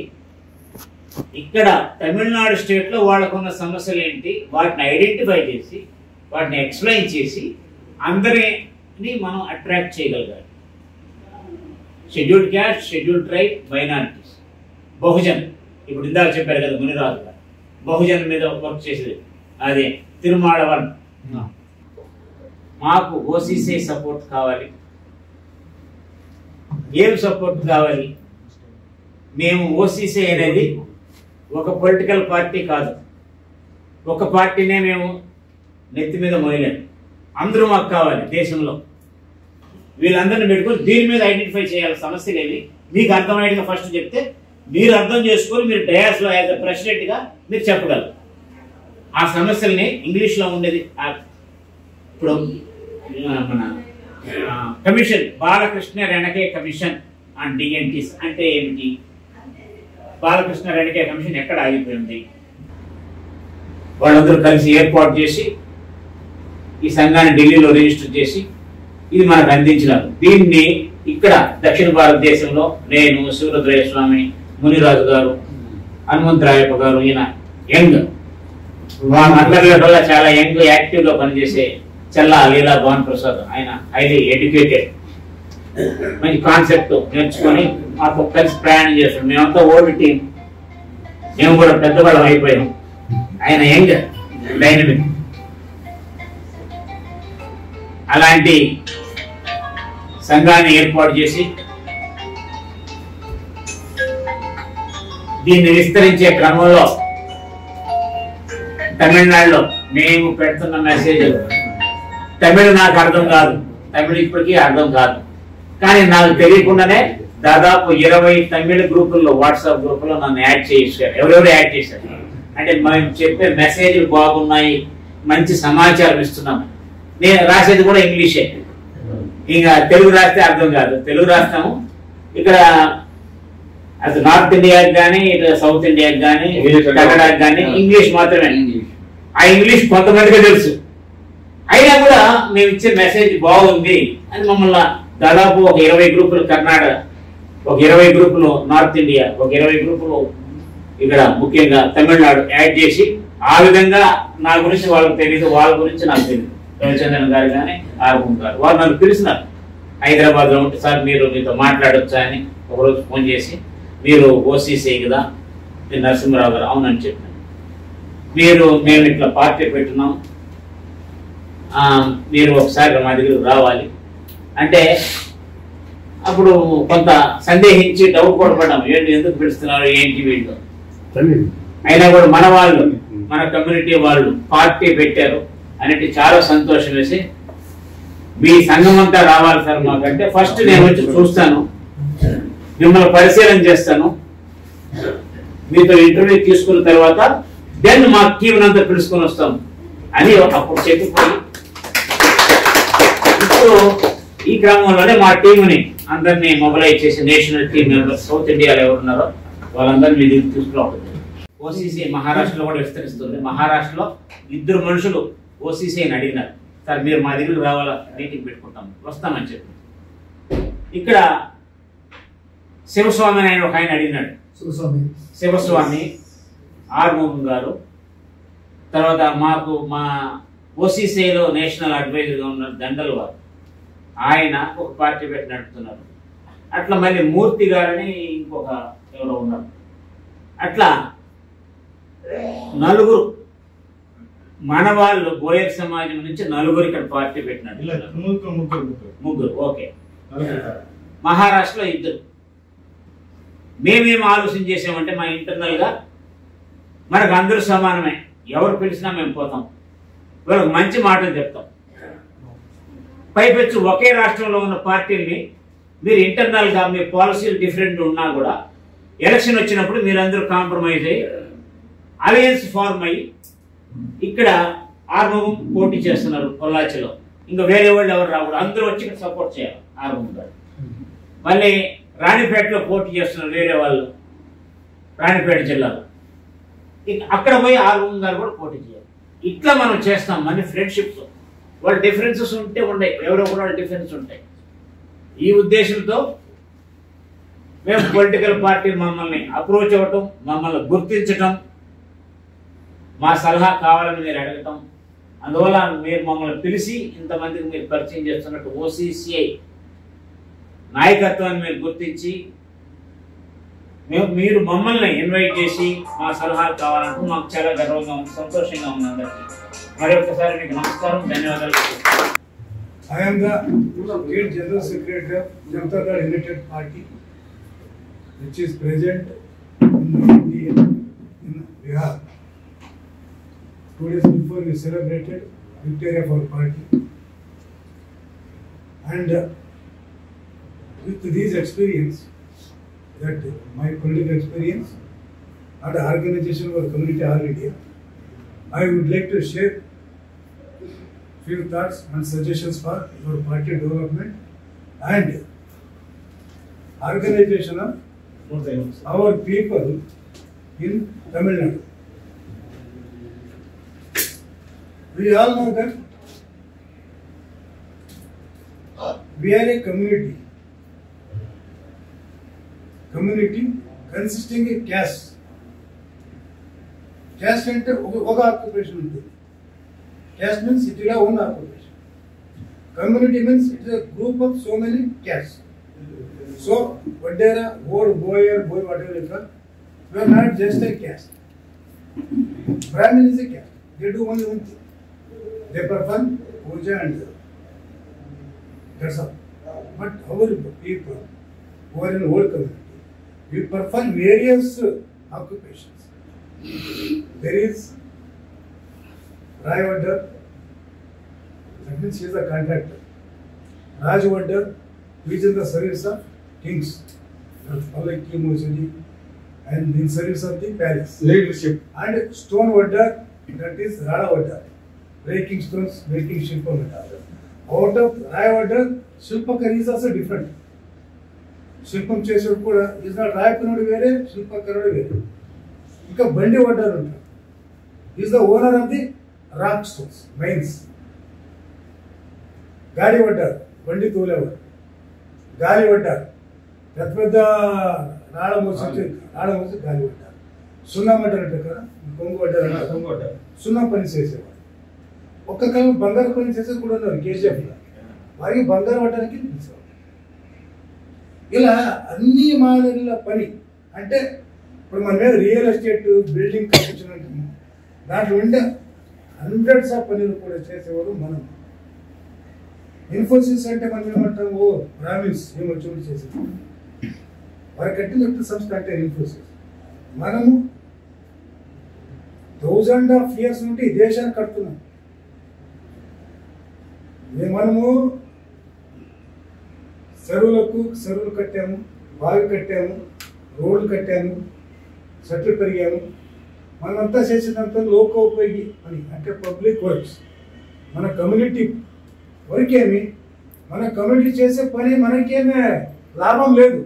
ఇక్కడ తమిళనాడు స్టేట్ లో వాళ్ళకున్న సమస్యలు ఏంటి, వాటిని ఐడెంటిఫై చేసి వాటిని ఎక్స్ప్లెయిన్ చేసి అందరినీ మనం అట్రాక్ట్ చేయగలగాలి. Scheduled caste, scheduled tribe, minorities, Bahujan. ఇప్పుడు ఇందాక చెప్పారు కదా మునిరాజు గారు, బహుజన్ మీద వర్క్ చేసేది అదే తిరుమాళవన్. మాకు ఓసీసీ సపోర్ట్ కావాలి. ఏం సపోర్ట్ కావాలి? మేము ఓసీసీ అనేది ఒక పొలిటికల్ పార్టీ కాదు, ఒక పార్టీనే మేము నెత్తి మీద మోయలేము. అందరూ మాకు కావాలి దేశంలో. వీళ్ళందరినీ పెట్టుకొని దీని మీద ఐడెంటిఫై చేయాలి సమస్యలు ఏవి, మీకు అర్థమయ్యేట్టుగా ఫస్ట్ చెప్తే మీరు అర్థం చేసుకొని మీరు డయాస్లో యాజ్ అ ప్రెసిడెంట్ గా మీరు చెప్పగలరు. ఆ సమస్యల్ని ఇంగ్లీష్లో ఉండేది ఇప్పుడు మన కమిషన్, బాలకృష్ణ రెణకే కమిషన్ ఆన్ డిఎన్టీస్ అంటే ఏమిటి? బాలకృష్ణ రెణకే కమిషన్ ఎక్కడ ఆగిపోయింది? వాళ్ళందరూ కలిసి ఏర్పాటు చేసి ఈ సంఘాన్ని ఢిల్లీలో రిజిస్టర్ చేసి ఇది మనకు అందించినారు. దీన్ని ఇక్కడ దక్షిణ భారతదేశంలో నేను, శివరుద్రయ్య స్వామి, మునిరాజు గారు, హనుమంతరాయప్ప గారు, ఈయన యంగ్, వాళ్ళ చాలా యంగ్ యాక్టివ్ గా పనిచేసే చల్లా లీలా భాన్ ప్రసాద్, ఆయన హైలీ ఎడ్యుకేటెడ్, మంచి కాన్సెప్ట్ నేర్చుకొని మాతో కలిసి ప్రయాణం చేస్తాం. మేమంతా ఓల్డ్ టీం, మేము కూడా పెద్దవాళ్ళం అయిపోయాం. ఆయన యంగ్ డైనమిక్. అలాంటి సంఘాన్ని ఏర్పాటు చేసి దీన్ని విస్తరించే క్రమంలో తమిళనాడులో మేము పెడుతున్న మెసేజ్ తమిళ నాకు అర్థం కాదు, తమిళ ఇప్పటికీ అర్థం కాదు, కానీ నాకు తెలియకుండానే దాదాపు 20 తమిళ గ్రూపుల్లో, వాట్సాప్ గ్రూపుల్లో నన్ను యాడ్ చేశారు. ఎవరెవరు యాడ్ చేశారు అంటే మేము చెప్పే మెసేజ్లు బాగున్నాయి, మంచి సమాచారం ఇస్తున్నాము. నేను రాసేది కూడా ఇంగ్లీషే, ఇంకా తెలుగు రాస్తే అర్థం కాదు. తెలుగు రాస్తాము, ఇక్కడ అటు నార్త్ ఇండియాకి కానీ ఇటు సౌత్ ఇండియాకి కానీ కన్నడకి కానీ ఇంగ్లీష్ మాత్రమే. ఆ ఇంగ్లీష్ కొంతమందికి తెలుసు, అయినా కూడా మేము ఇచ్చే మెసేజ్ బాగుంది అని మమ్మల్ని దాదాపు ఒక 20 గ్రూపులు కర్ణాటక, ఒక 20 గ్రూపులు నార్త్ ఇండియా, ఒక 20 గ్రూపులు ఇక్కడ ముఖ్యంగా తమిళనాడు యాడ్ చేసి, ఆ విధంగా నా గురించి వాళ్ళకి తెలియదు, వాళ్ళ గురించి నాకు తెలియదు. రవిచంద్రన్ గారు కానీ ఆర్గం గారు వారు నన్ను పిలిచినారు హైదరాబాద్లో ఉంటే, సార్ మీరు మీతో మాట్లాడొచ్చా అని ఒకరోజు ఫోన్ చేసి, మీరు ఓసీసీ కదా, నేను నరసింహరావు గారు అవునని చెప్పాను. మేము ఇట్లా పార్టీ పెట్టున్నాం, మీరు ఒకసారి మా దగ్గరకు రావాలి అంటే, అప్పుడు కొంత సందేహించి డౌట్ కూడా పడ్డాము, ఏంటి ఎందుకు పిలుస్తున్నారు ఏంటి వీళ్ళు. అయినా కూడా మన వాళ్ళు, మన కమ్యూనిటీ వాళ్ళు పార్టీ పెట్టారు అనేది చాలా సంతోషం వేసి, మీ సంఘం అంతా రావాలి సార్ మాకంటే, ఫస్ట్ నేను వచ్చి చూస్తాను, మిమ్మల్ని పరిశీలన చేస్తాను, మీతో ఇంటర్వ్యూ తీసుకున్న తర్వాత దెన్ మా టీం అంతా పిలుచుకొని వస్తాం అని అప్పుడు చెప్పిపోయి, ఇప్పుడు ఈ క్రమంలోనే మా టీంని అందరినీ మొబిలైజ్ చేసి నేషనల్ టీం మెంబర్స్ సౌత్ ఇండియాలో ఎవరున్నారో వాళ్ళందరినీ మీ దగ్గర తీసుకురావడం. ఓసీసీ మహారాష్ట్రలో కూడా విస్తరిస్తుంది. మహారాష్ట్రలో 2 మనుషులు ఓసీసీని అడిగినారు, సార్ మీరు మా దగ్గరకు రావాలా, మీటింగ్ పెట్టుకుంటాం, వస్తామని చెప్పి. ఇక్కడ శివస్వామి అని ఒక ఆయన అడిగినాడు, శివస్వామి ఆర్మోహన్ గారు. తర్వాత మాకు మా ఓసీసీలో నేషనల్ అడ్వైజర్గా ఉన్న దండలు వారు, ఆయన ఒక పార్టీ పెట్టి నడుపుతున్నారు. అట్లా మళ్ళీ మూర్తి గారని ఇంకొక ఎవరో ఉన్నారు. అట్లా 4 మన వాళ్ళు బోయర్ సమాజం నుంచి 4 ఇక్కడ పార్టీ పెట్టినట్టు, ముగ్గురు. ఓకే, మహారాష్ట్రలో 2. మేమేం ఆలోచన చేసామంటే, మా ఇంటర్నల్ గా మనకు అందరూ సమానమే, ఎవరు పిలిచినా మేము పోతాం, వాళ్ళకి మంచి మాటలు చెప్తాం. పైపెచ్చు ఒకే రాష్ట్రంలో ఉన్న పార్టీని మీరు ఇంటర్నల్ గా మీ పాలసీలు డిఫరెంట్ ఉన్నా కూడా ఎలక్షన్ వచ్చినప్పుడు మీరందరూ కాంప్రమైజ్ అయ్యి అలయన్స్ ఫార్మ్ అయ్యి ఇక్కడ ఆర్మోగం పోటీ చేస్తున్నారు పొల్లాచిలో. ఇంకా వేరే వాళ్ళు ఎవరు రాకూడదు, అందరూ వచ్చి ఇక్కడ సపోర్ట్ చేయాలి ఆర్మోగం గారు. మళ్ళీ రాణిపేటలో పోటీ చేస్తున్నారు వేరే వాళ్ళు, రాణిపేట జిల్లాలో, అక్కడ పోయి ఆర్మోగం గారు కూడా పోటీ చేయాలి. ఇట్లా మనం చేస్తాం. మన ఫ్రెండ్షిప్స్ వాళ్ళ డిఫరెన్సెస్ ఉంటే ఉన్నాయి, ఎవరో కూడా వాళ్ళ డిఫరెన్స్ ఉంటాయి. ఈ ఉద్దేశంతో మేము పొలిటికల్ పార్టీ మమ్మల్ని అప్రోచ్ అవ్వటం, మమ్మల్ని గుర్తించటం, మా సలహా కావాలని మీరు అడగటం, అందువల్ల మీరు మమ్మల్ని పిలిచి ఇంతమందికి మీరు పరిచయం చేస్తున్నట్టు ఓసీసీఐ నాయకత్వాన్ని మీరు గుర్తించి మీరు మమ్మల్ని ఇన్వైట్ చేసి మా సలహాలు కావాలంటూ మాకు చాలా గర్వంగా ఉంది, సంతోషంగా ఉంది. అందరికీ మరొకసారి మీకు నమస్కారం, ధన్యవాదాలు. I am the State General Secretary of Janata Dal United Party, which is present in Bihar. 2 days before we celebrated victory of our party, and with this experience, that my political experience and organization of our community all India, I would like to share few thoughts and suggestions for our party development and organization of our people in Tamil Nadu. We all know that we are a community consisting of caste, caste అంటే ఒక ఆక్యుపేషన్ ఉంటుంది. క్యాస్ట్ మీన్స్ ఇట్ ఇలా own occupation. Community means it is a group of so many castes. So, Vadera, Old, Boyer, Boy, whatever you call, we are not just a caste. Brahmin is a caste. They do only one thing. They perform puja and that's all. But our people who are in old community, we perform various occupations. There is Rai Vadder. That means he is a contractor. Raj Vadder, who is in the service of kings, like King Musili, and in service of the palace. Leadership. And Stone Vadder, that is Rada Vadder, breaking stones, making Shilpa Vadder. Out of Rai Vadder, Shilpakar is also different. Shilpam Chesur Kuda is not Rai Panodu Vere, Shilpakarudu Vere. Ika Bandi Vadder is the owner of the rock stones, mines. గాలి పడ్డారు, బండి తోలేవారు, గాలి పడ్డారు, పెద్ద పెద్ద రాళ్ళ మోసి గాలి పడ్డారు, సున్నా పడ్డారంటే కదా, కొంగు పడ్డారు, సున్నా పని చేసేవారు. ఒక్క కాలం బంగారు పని చేసేది కూడా ఉన్నారు కేజీఎఫ్లో, వారికి బంగారు పడ్డానికి పిలిచేవారు. ఇలా అన్ని మాదిరిల పని అంటే ఇప్పుడు మన మీద రియల్ ఎస్టేట్ బిల్డింగ్ కన్స్ట్రక్షన్ అంటే దాంట్లో ఉండే హండ్రెడ్స్ ఆఫ్ పనులు కూడా చేసేవారు మనం. ఇన్ఫోసిస్ అంటే మనం ఏమంటాం, ఓ బ్రాహ్మిన్స్ ఏమొచ్చి చేసేది, వారి కట్టినట్టు సంస్థ అంటే ఇన్ఫోసిస్. మనము 1000 years నుండి ఈ దేశాన్ని కడుతున్నాం. మనము చెరువులు కట్టాము, బావి కట్టాము, రోడ్లు కట్టాము, చెట్లు పెరిగాము. మనమంతా చేసినంత లోకోపయోగి పని అంటే పబ్లిక్ వర్క్స్. మన కమ్యూనిటీ వరకేమి, మన కమ్యూనిటీ చేసే పని మనకేమీ లాభం లేదు,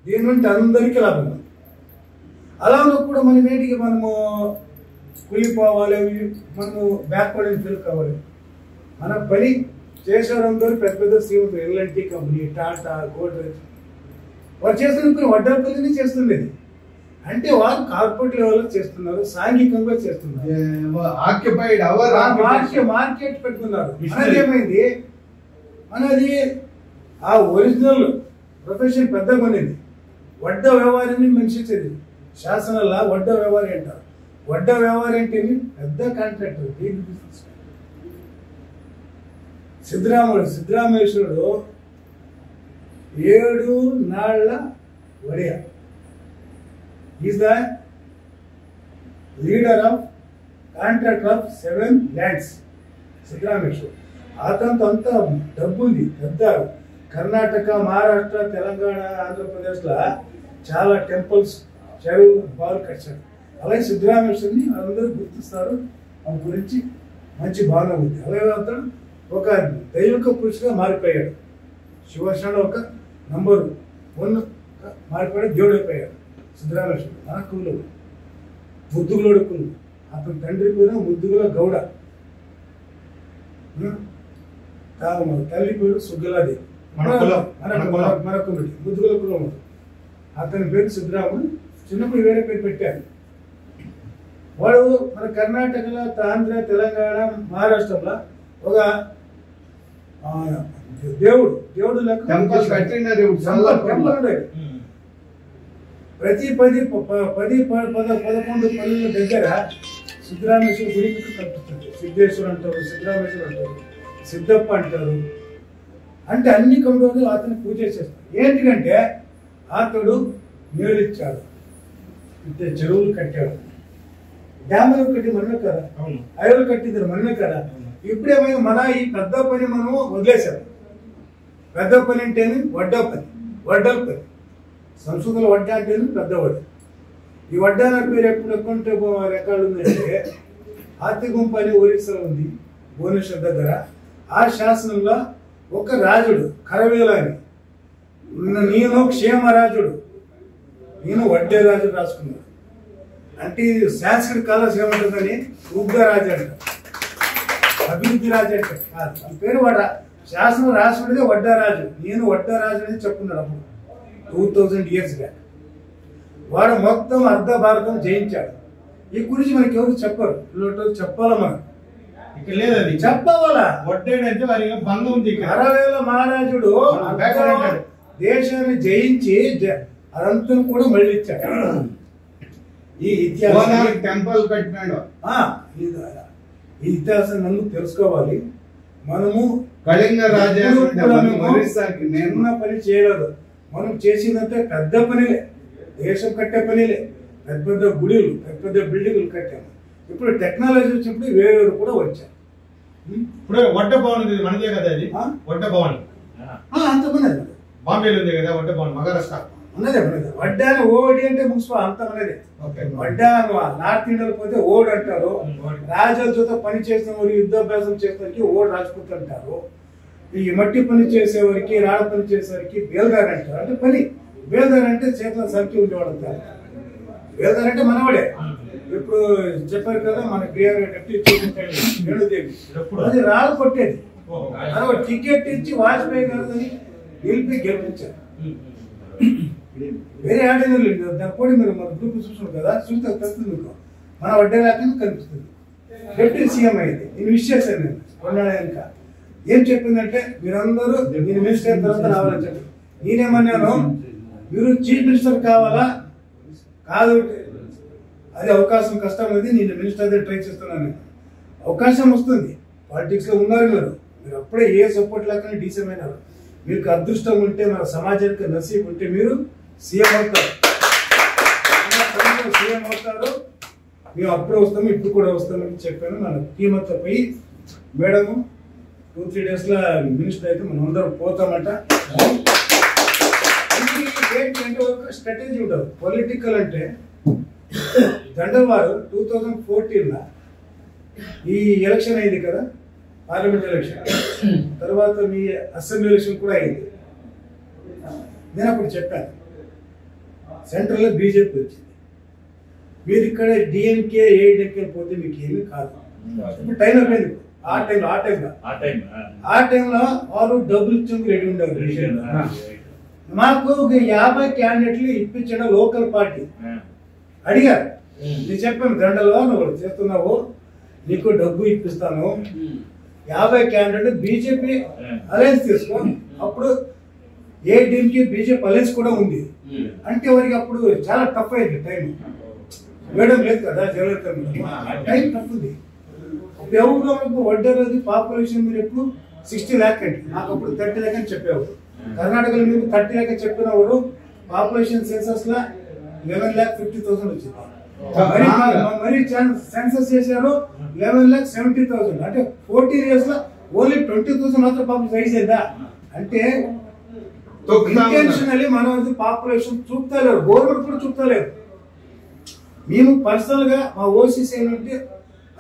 దీని నుండి అందరికీ లాభం ఉంది. అలా ఉన్నప్పుడు మనం ఏంటికి మనము కూలిపోవాలి, మనము బ్యాక్వర్డ్ ఫీల్ కావాలి. మన పని చేసేవారందరూ పెద్ద పెద్ద శ్రీమంతులు, ఎల్ఎన్టీ కంపెనీ, టాటా, గోడ్రేజ్, వారు చేస్తున్న పని వడ్డాపల్లిని చేస్తుండేది. అంటే వాళ్ళు కార్పొరేట్ లెవెల్లో చేస్తున్నారు, సాంఘికంగా చేస్తున్నారు, ఆక్యుపైడ్ అవర్ మార్కెట్ పెట్టుకున్నారు. ఏమైంది, మనది ఆ ఒరిజినల్ ప్రొఫెషన్ పెద్ద కొనేది వడ్డ వ్యవహారాన్ని మనిషించేది. శాసనాల వడ్డ వ్యవహారం అంటారు. వడ్డ వ్యవహారం అంటే పెద్ద కాంట్రాక్టర్. సిద్ధరామేశ్వరుడు 7 నాళ్ల వడియ. Is the leader of contractor of 7 lands. సిద్ధరామేశ్వరుడు అతనితో అంత డబ్బు ఉంది. పెద్ద కర్ణాటక, మహారాష్ట్ర, తెలంగాణ, ఆంధ్రప్రదేశ్లో చాలా టెంపుల్స్, చెరువులు, బావులు కట్టారు. అలాగే సిద్ధరామేశ్వరుని అందరూ గుర్తిస్తారు. మన గురించి మంచి భావన ఉంది. అలాగే అతను ఒక దైవిక పురుషుగా మారిపోయాడు. శివసేనలో ఒక నంబర్ 1 మారిపోయాడు, దేవుడు అయిపోయాడు సిద్ధరామేశ్వరుడు. మన కులు ముద్దుగులోడు కులు. అతని తండ్రి పేరు ముద్దుగుల గౌడ, తల్లి పేరు సుగ్గలాదేవి. మన కమ్యూనిటీ ముద్దుగుల కులం. అతని పేరు సిద్ధరాముడు. చిన్నప్పుడు వేరే పేరు పెట్టారు. వాడు మన కర్ణాటకలో, ఆంధ్ర, తెలంగాణ, మహారాష్ట్రలో ఒక దేవుడు టెంపుల్ కట్టిన దేవుడు టెంపుల్ ఉండేది. ప్రతి 10-11 పల్లెల దగ్గర సిద్ధరామేశ్వర గుడి కల్పిస్తుంది. సిద్ధేశ్వరు అంటారు, సిద్ధరామేశ్వరు అంటారు, సిద్ధప్ప అంటారు. అంటే అన్ని కమ్యూనిటీలు అతను పూజ చేస్తారు. ఏంటికంటే అతడు నీళ్ళిచ్చాడు, ఇంత చెరువులు కట్టాడు, డ్యాములు కట్టి మనమే కదా, అడవులు కట్టింది మనమే కదా. ఇప్పుడేమైనా మన ఈ పెద్ద పని మనము వదిలేశారు. పెద్ద పని అంటేనే వడ్డా పని, వడ్డల పని. సంస్కృతంలో వడ్డా అంటేనే పెద్ద వడ్డ. ఈ వడ్డా నా పేరు ఎప్పుడు ఎక్కుంటే రికార్డు ఉందంటే ఆర్తిగుంప అని ఒరిస్సాలో ఉంది, భువనేశ్వర్ దగ్గర. ఆ శాసనంలో ఒక రాజుడు కరవేల అని, నేను క్షేమరాజుడు, నేను వడ్డే రాజుడు రాసుకున్నాను. అంటే ఇది సాంస్కృతిక కాలం ఏమంటుందని ఉగ్రరాజు అంట, అభివృద్ధి రాజు అంటే కాదు. ఆ పేరు వాడ శాసనం రాసుకునేదే వడ్డారాజు. నేను వడ్డారాజు అనేది చెప్పుకున్నాడు అప్పుడు 2000 years బ్యాక్. వాడు మొత్తం అర్ధ భారతం జయించాడు. ఈ గురించి మనకి ఎవరు చెప్పరు, చెప్పాలా మనం ఇక్కడ లేదు అది చెప్పవాలా. వడ్డేడంటే వారి బంధం ఉంది. అరవేల మహారాజుడు దేశాన్ని జయించి అదంతా కూడా మళ్ళీ ఇచ్చాడు. ఈ ఇతిహాసం టెంపుల్ కట్టినాడు. ఈ ఇతిహాసం నన్ను తెలుసుకోవాలి. మనము కళింగ రాజా చిన్న పని చేయలేదు. మనం చేసిందంటే పెద్ద పనిలే, దేశం కట్టే పనిలే, పెద్ద పెద్ద గుడిలు, పెద్ద పెద్ద బిల్డింగులు కట్టాము. ఇప్పుడు టెక్నాలజీ వచ్చినప్పుడు వేరే కూడా వచ్చారు. ఇప్పుడు వడ్డ భవన్ ఉంది మనదే కదా, అది వడ్డ భవన్ అంతమంది బాంబేలో ఉంది కదా వడ్డ భవన్, మహారాష్ట్ర ఉన్నదే ఉన్నది. వడ్డాన ఓడి అంటే మున్సిపల్ అంత ఉన్నది. వడ్డా నార్త్ ఇండియాలో పోతే ఓడి అంటారు. రాజులతో పని చేసిన వారు, యుద్ధాభ్యాసం చేసేవారికి ఓడి రాజపుత్రులు అంటారు. ఈ మట్టి పని చేసేవారికి, రాళ్ళ పని చేసేవారికి బేల్దార్ అంటారు. అంటే పని బేల్దార్ అంటే చేతుల సరికి ఉండేవాడు అంటారు. బేల్దార్ అంటే మనవాడే. ఇప్పుడు చెప్పారు కదా మన వేణుదేవి, అది రాళ్ళు కొట్టేది. టికెట్ ఇచ్చి వాజ్పేయి గారిని గెలిపించారు. వేరే ఆర్డినరీ దాని కూడా మీరు మన గ్రూప్ చూస్తున్నారు కదా, చూస్తే తెలుస్తుంది మీకు. మన వడ్డే లేకుండా కనిపిస్తుంది. డిప్యూటీ సీఎం అయింది. నేను విష్ చేశాను. నేను కొన్నాళ్ళ ఏం చెప్పిందంటే మీరందరూ నేను మినిస్టర్ అయిన తర్వాత రావాలని చెప్పి. నేనేమన్నాను, మీరు చీఫ్ మినిస్టర్ కావాలా కాదు, అది అవకాశం కష్టం, అది నేను మినిస్టర్ అయితే ట్రై చేస్తున్నాను. అవకాశం వస్తుంది. పాలిటిక్స్ లో ఉన్నారు మీరు, మీరు అప్పుడే ఏ సపోర్ట్ లేకుండా డీసీఎం అయినారు. మీకు అదృష్టం ఉంటే, మన సమాజానికి నసీబ్ ఉంటే మీరు సీఎం అవుతారు. సీఎం అవుతారు. మేము అప్పుడే వస్తాము, ఇప్పుడు కూడా వస్తామని చెప్పాను. మన టీమ్ అంతా పోయి మేడం 2-3 days లో మినిస్టర్ అయితే మనం అందరం పోతామట. ఏంటంటే ఒక స్ట్రాటజీ ఉంటుంది. పొలిటికల్ అంటే దండవారు 2014 ఈ ఎలక్షన్ అయింది కదా, పార్లమెంట్ ఎలక్షన్. తర్వాత మీ అసెంబ్లీ ఎలక్షన్ కూడా అయింది. నేను అప్పుడు చెప్పాను, సెంట్రల్లో బీజేపీ వచ్చింది, మీరు ఇక్కడ డిఎంకే ఏఐడిఎంకే పోతే మీకు ఏమీ కాదు. ఇప్పుడు టైం అయిపోయింది. ఆ టైంలో వాళ్ళు డబ్బులు ఇచ్చేందుకు రెడీ ఉండేవారు. మాకు 50 క్యాండిడేట్లు ఇప్పించిన లోకల్ పార్టీ అడిగారు. నేను చెప్పాను, దండలో నువ్వు చేస్తున్నావు, నీకు డబ్బు ఇప్పిస్తాను, 50 క్యాండిడేట్ బీజేపీ అలయన్స్ తీసుకో. అప్పుడు ఏఐడిఎంకే బీజేపీ అలయన్స్ కూడా ఉంది. అంటే వారికి అప్పుడు చాలా టఫ్ అయింది టైం. మేడం లేదు కదా జయలలిత, టైం టఫ్ ఉంది. ఎవరు వడ్డేది పాపులేషన్ మీరు ఎప్పుడు 60 lakh అండి, నాకు అప్పుడు 30 lakh అని చెప్పేవారు. కర్ణాటకలో మీరు 30 lakh చెప్పినవారు, పాపులేషన్ సెన్సస్ లా 11,50,000 వచ్చింది. మరి సెన్సస్ చేశారు 11,70,000. అంటే 14 years లో ఓన్లీ 20,000 మాత్రం పాపులేషన్ రైజ్ అయిందా అంటే ఇంటెన్షనల్లీ మనం పాపులేషన్ చూపుతలేరు, గవర్నమెంట్ కూడా చూపుతలేరు. మేము పర్సనల్ గా మా ఓసీసీ నుండి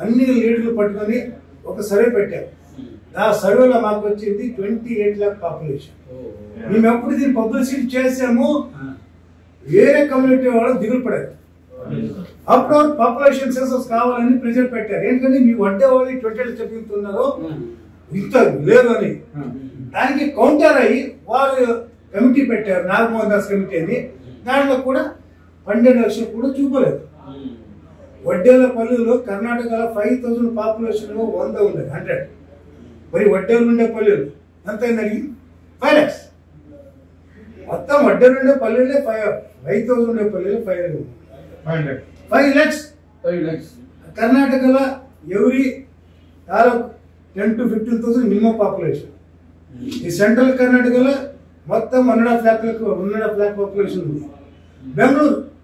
అన్ని లీడర్లు పట్టుకొని ఒక సర్వే పెట్టాము. ఆ సర్వేలో మాకు వచ్చింది 28 lakh పాపులేషన్. మేము ఎప్పుడు దీన్ని పబ్లిసిటీ చేసాము, వేరే కమ్యూనిటీ వాళ్ళు దిగులు పడారు. అప్పుడు పాపులేషన్ సెన్సస్ కావాలని ప్రెజర్ పెట్టారు. ఎందుకంటే మీ వడ్డే వాళ్ళు 20 చెప్తున్నారు, ఇంత లేదు అని. దానికి కౌంటర్ అయ్యి వారు కమిటీ పెట్టారు, నాగమోహన్ దాస్ కమిటీ అని. దాంట్లో కూడా 12 లక్షలు కూడా చూపలేదు. వడ్డేల పల్లెల్లో కర్ణాటకలో 5,000 పాపులేషన్ 100 ఉంది, 100. మరి వడ్డేలు ఉండే పల్లెలు ఎంత అడిగి 5 lakhs. మొత్తం వడ్డేలు ఉండే పల్లెలే 5,000 ఉండే పల్లెలు 5 lakhs. కర్ణాటకలో ఎవరి 10 to 15,000 మినిమం పాపులేషన్. ఈ సెంట్రల్ కర్ణాటకలో మొత్తం 1.5 lakh పాపులేషన్ ఉంది.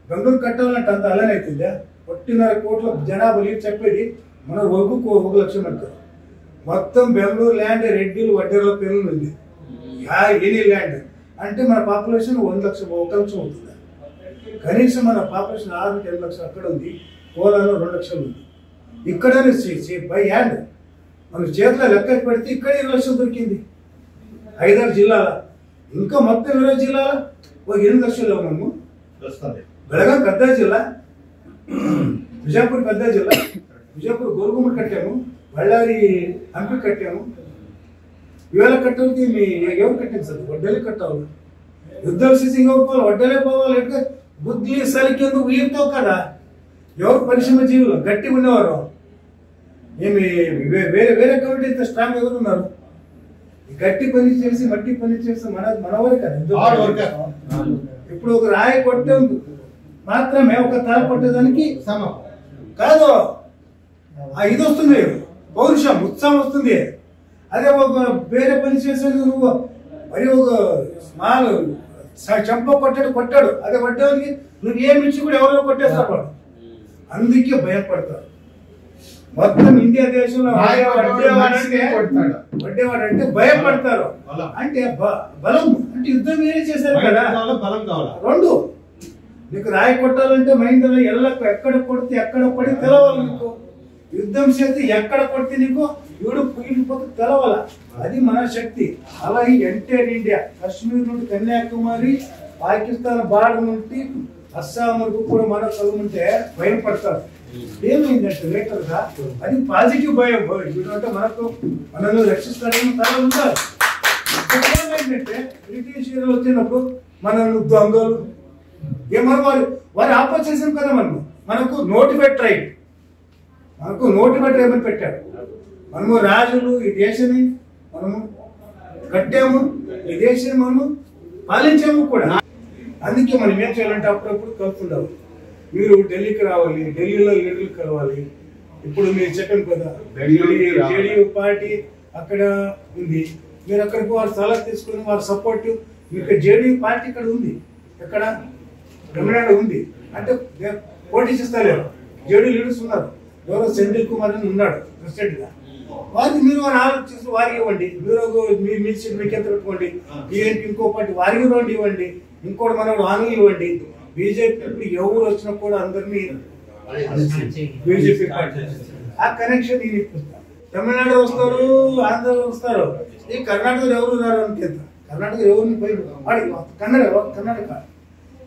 బెంగళూరు కట్టాలంటే అంత అలానే అవుతుందా? 1.5 కోట్ల జనాభా చెప్పేది మన 1 లక్షం అంటారు. మొత్తం బెంగళూరు ల్యాండ్ రెడ్డిలు వడ్డేల పేర్లు ఉంది. ఎనీ ల్యాండ్ అంటే మన పాపులేషన్ 1 లక్షం అవుతుందా? కనీసం మన పాపులేషన్ 6-10 లక్షలు అక్కడ ఉంది. కోలాలో 2 లక్షలు ఉంది. ఇక్కడ బై హ్యాండ్ మన చేతిలో లెక్క పెడితే ఇక్కడ 2 లక్షలు దొరికింది. 5-6 జిల్లాల, ఇంకా మొత్తం 20 జిల్లాల 8 లక్షలు మనము. బెళగాం పెద్ద జిల్లా, బిజాపూర్ పెద్ద జిల్లా. బిజాపూర్ గోరుగుమ్మడి కట్టాము, బళ్ళారి హంపి కట్టాము. ఇవాళ కట్టాలి మీ ఎవరు కట్టాము సార్? వడ్డేలే కట్టాలి. యుద్ధాలు సీసింగ్ అవ్వాలి, వడ్డేలే పోవాలి. బుద్ధి సరికేందుకు వీరితో కదా ఎవరు పరిశ్రమ జీవులు గట్టి ఉన్నవారు ఏమి వేరే వేరే కమిటీ ఇంత స్ట్రాంగ్ ఎవరు ఉన్నారు? గట్టి పని చేసి మట్టి పని చేసి మనవరే కదా. ఇప్పుడు ఒక రాయి కొట్టడం మాత్రమే ఒక తాళ కొట్టేదానికి కాదు, ఇది వస్తుంది, పౌరుషం ఉత్సాహం వస్తుంది. అదే ఒక వేరే పని చేసేది నువ్వు మరి ఒక స్మాల్ చంప కొట్టాడు అదే కొట్టేవాడికి నువ్వు ఏమిచ్చి కూడా ఎవరో కొట్టేస్తాడు వాడు. అందుకే భయపడతారు. మొత్తం ఇండియా దేశంలో వడ్డేవాడంటే భయపడతారు. అంటే బలం అంటే యుద్ధం ఏం చేశారు కదా, బలం కావాలి. రెండు నీకు రాయి కొట్టాలంటే మైండ్ ఎక్కడ కొడితే ఎక్కడ పడి తెలవాలి. నీకు యుద్ధం చేస్తే ఎక్కడ కొడితే నీకు వీడు పుగిలిపోతే తెలవాల. అది మన శక్తి. అలా ఈ ఎంటైర్ ఇండియా కాశ్మీర్ నుండి కన్యాకుమారి పాకిస్తాన్ బార్డర్ నుండి అస్సాం వరకు కూడా మన చదువుంటే భయపడతారు. ఏమైందంటే లేటర్గా అది పాజిటివ్ భయం. అంటే మనకు మనల్ని రక్షిస్తారని తల ఉంటారు. ఏమైందంటే బ్రిటిష్ వచ్చినప్పుడు మనల్ని దొంగలు ఏమన్నా వారి ఆపోజిషన్ కదా మనకు నోటిఫైడ్ ట్రైబ్, మనకు నోటిఫైడ్ ట్రైబ్ అని పెట్టారు. మనము రాజులు ఈ దేశాన్ని మనము కట్టాము, ఈ దేశాన్ని మనము పాలించాము కూడా. అందుకే మనం ఏం చేయాలంటే అప్పుడప్పుడు కలుపుతుండాలి. మీరు ఢిల్లీకి రావాలి, ఢిల్లీలో లీడర్లు కలవాలి. ఇప్పుడు మీరు చెప్పాను కదా జేడీయూ పార్టీ అక్కడ ఉంది, మీరు అక్కడికి వారు సలహా తీసుకుని వారు సపోర్ట్. మీకు జేడీయూ పార్టీ ఇక్కడ ఉంది, ఎక్కడ తమిళనాడు ఉంది. అంటే పోటీ చేస్తలేరు, జేడీ లీడర్స్ ఉన్నారు. ఎవరో సెంధిల్ కుమార్ అని ఉన్నాడు ప్రెసిడెంట్ గా. వారికి మీరు వారు ఆలోచిస్తూ వారికి ఇవ్వండి. మీరు మీ సీట్ మీకు ఎంత పెట్టుకోండి. ఈయనకి ఇంకో పార్టీ వారికి రెండు ఇవ్వండి, ఇంకోటి మనకు హామీ ఇవ్వండి. బీజేపీ ఎవరు వచ్చినా కూడా అందరినీ బీజేపీ పార్టీ ఆ కనెక్షన్ నేను ఇప్పిస్తాను. తమిళనాడు వస్తారు, ఆంధ్ర వస్తారు, ఈ కర్ణాటకలో ఎవరు రారు అంటే కర్ణాటక ఎవరిని పోయి కర్ణాటక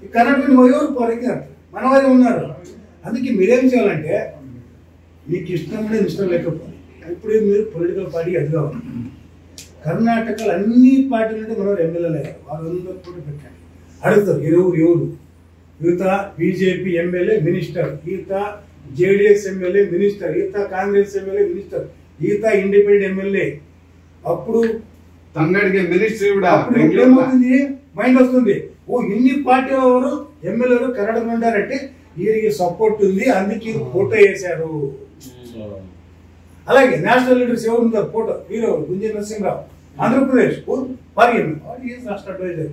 ఈ కర్ణాటక ఎవరు పోరైతే మన వారే ఉన్నారు. అందుకే మీరేం చేయాలంటే మీకు ఇష్టం అనేది ఇష్టం లేకపోతే ఇప్పుడు మీరు పొలిటికల్ పార్టీ అది కావాలి. కర్ణాటకలో అన్ని పార్టీలు అంటే మనం ఎమ్మెల్యేలే వాళ్ళందరూ కూడా పెట్టండి. అడుగుతారు ఎవరు ఈత బీజేపీ ఎమ్మెల్యే మినిస్టర్, ఈత జేడీఎస్ ఎమ్మెల్యే మినిస్టర్, ఈత కాంగ్రెస్ ఎమ్మెల్యే మినిస్టర్, ఈత ఇండిపెండెంట్ ఎమ్మెల్యే. అప్పుడు తంగడికి మినిస్టర్ ఏమవుతుంది మైండ్ వస్తుంది, ఓ ఇన్ని పార్టీ ఎవరు ఎమ్మెల్యేలు కర్ణాటకలో ఉండారంటే వీరికి సపోర్ట్ ఉంది, అందుకే ఫోటో వేశారు. అలాగే నేషనల్ లీడర్స్ ఎవరు ఉన్నారు ఫోటో హీరో గుంజీ నరసింహరావు ఆంధ్రప్రదేశ్ పార్లమెంట్ రాష్ట్ర అడ్వైజర్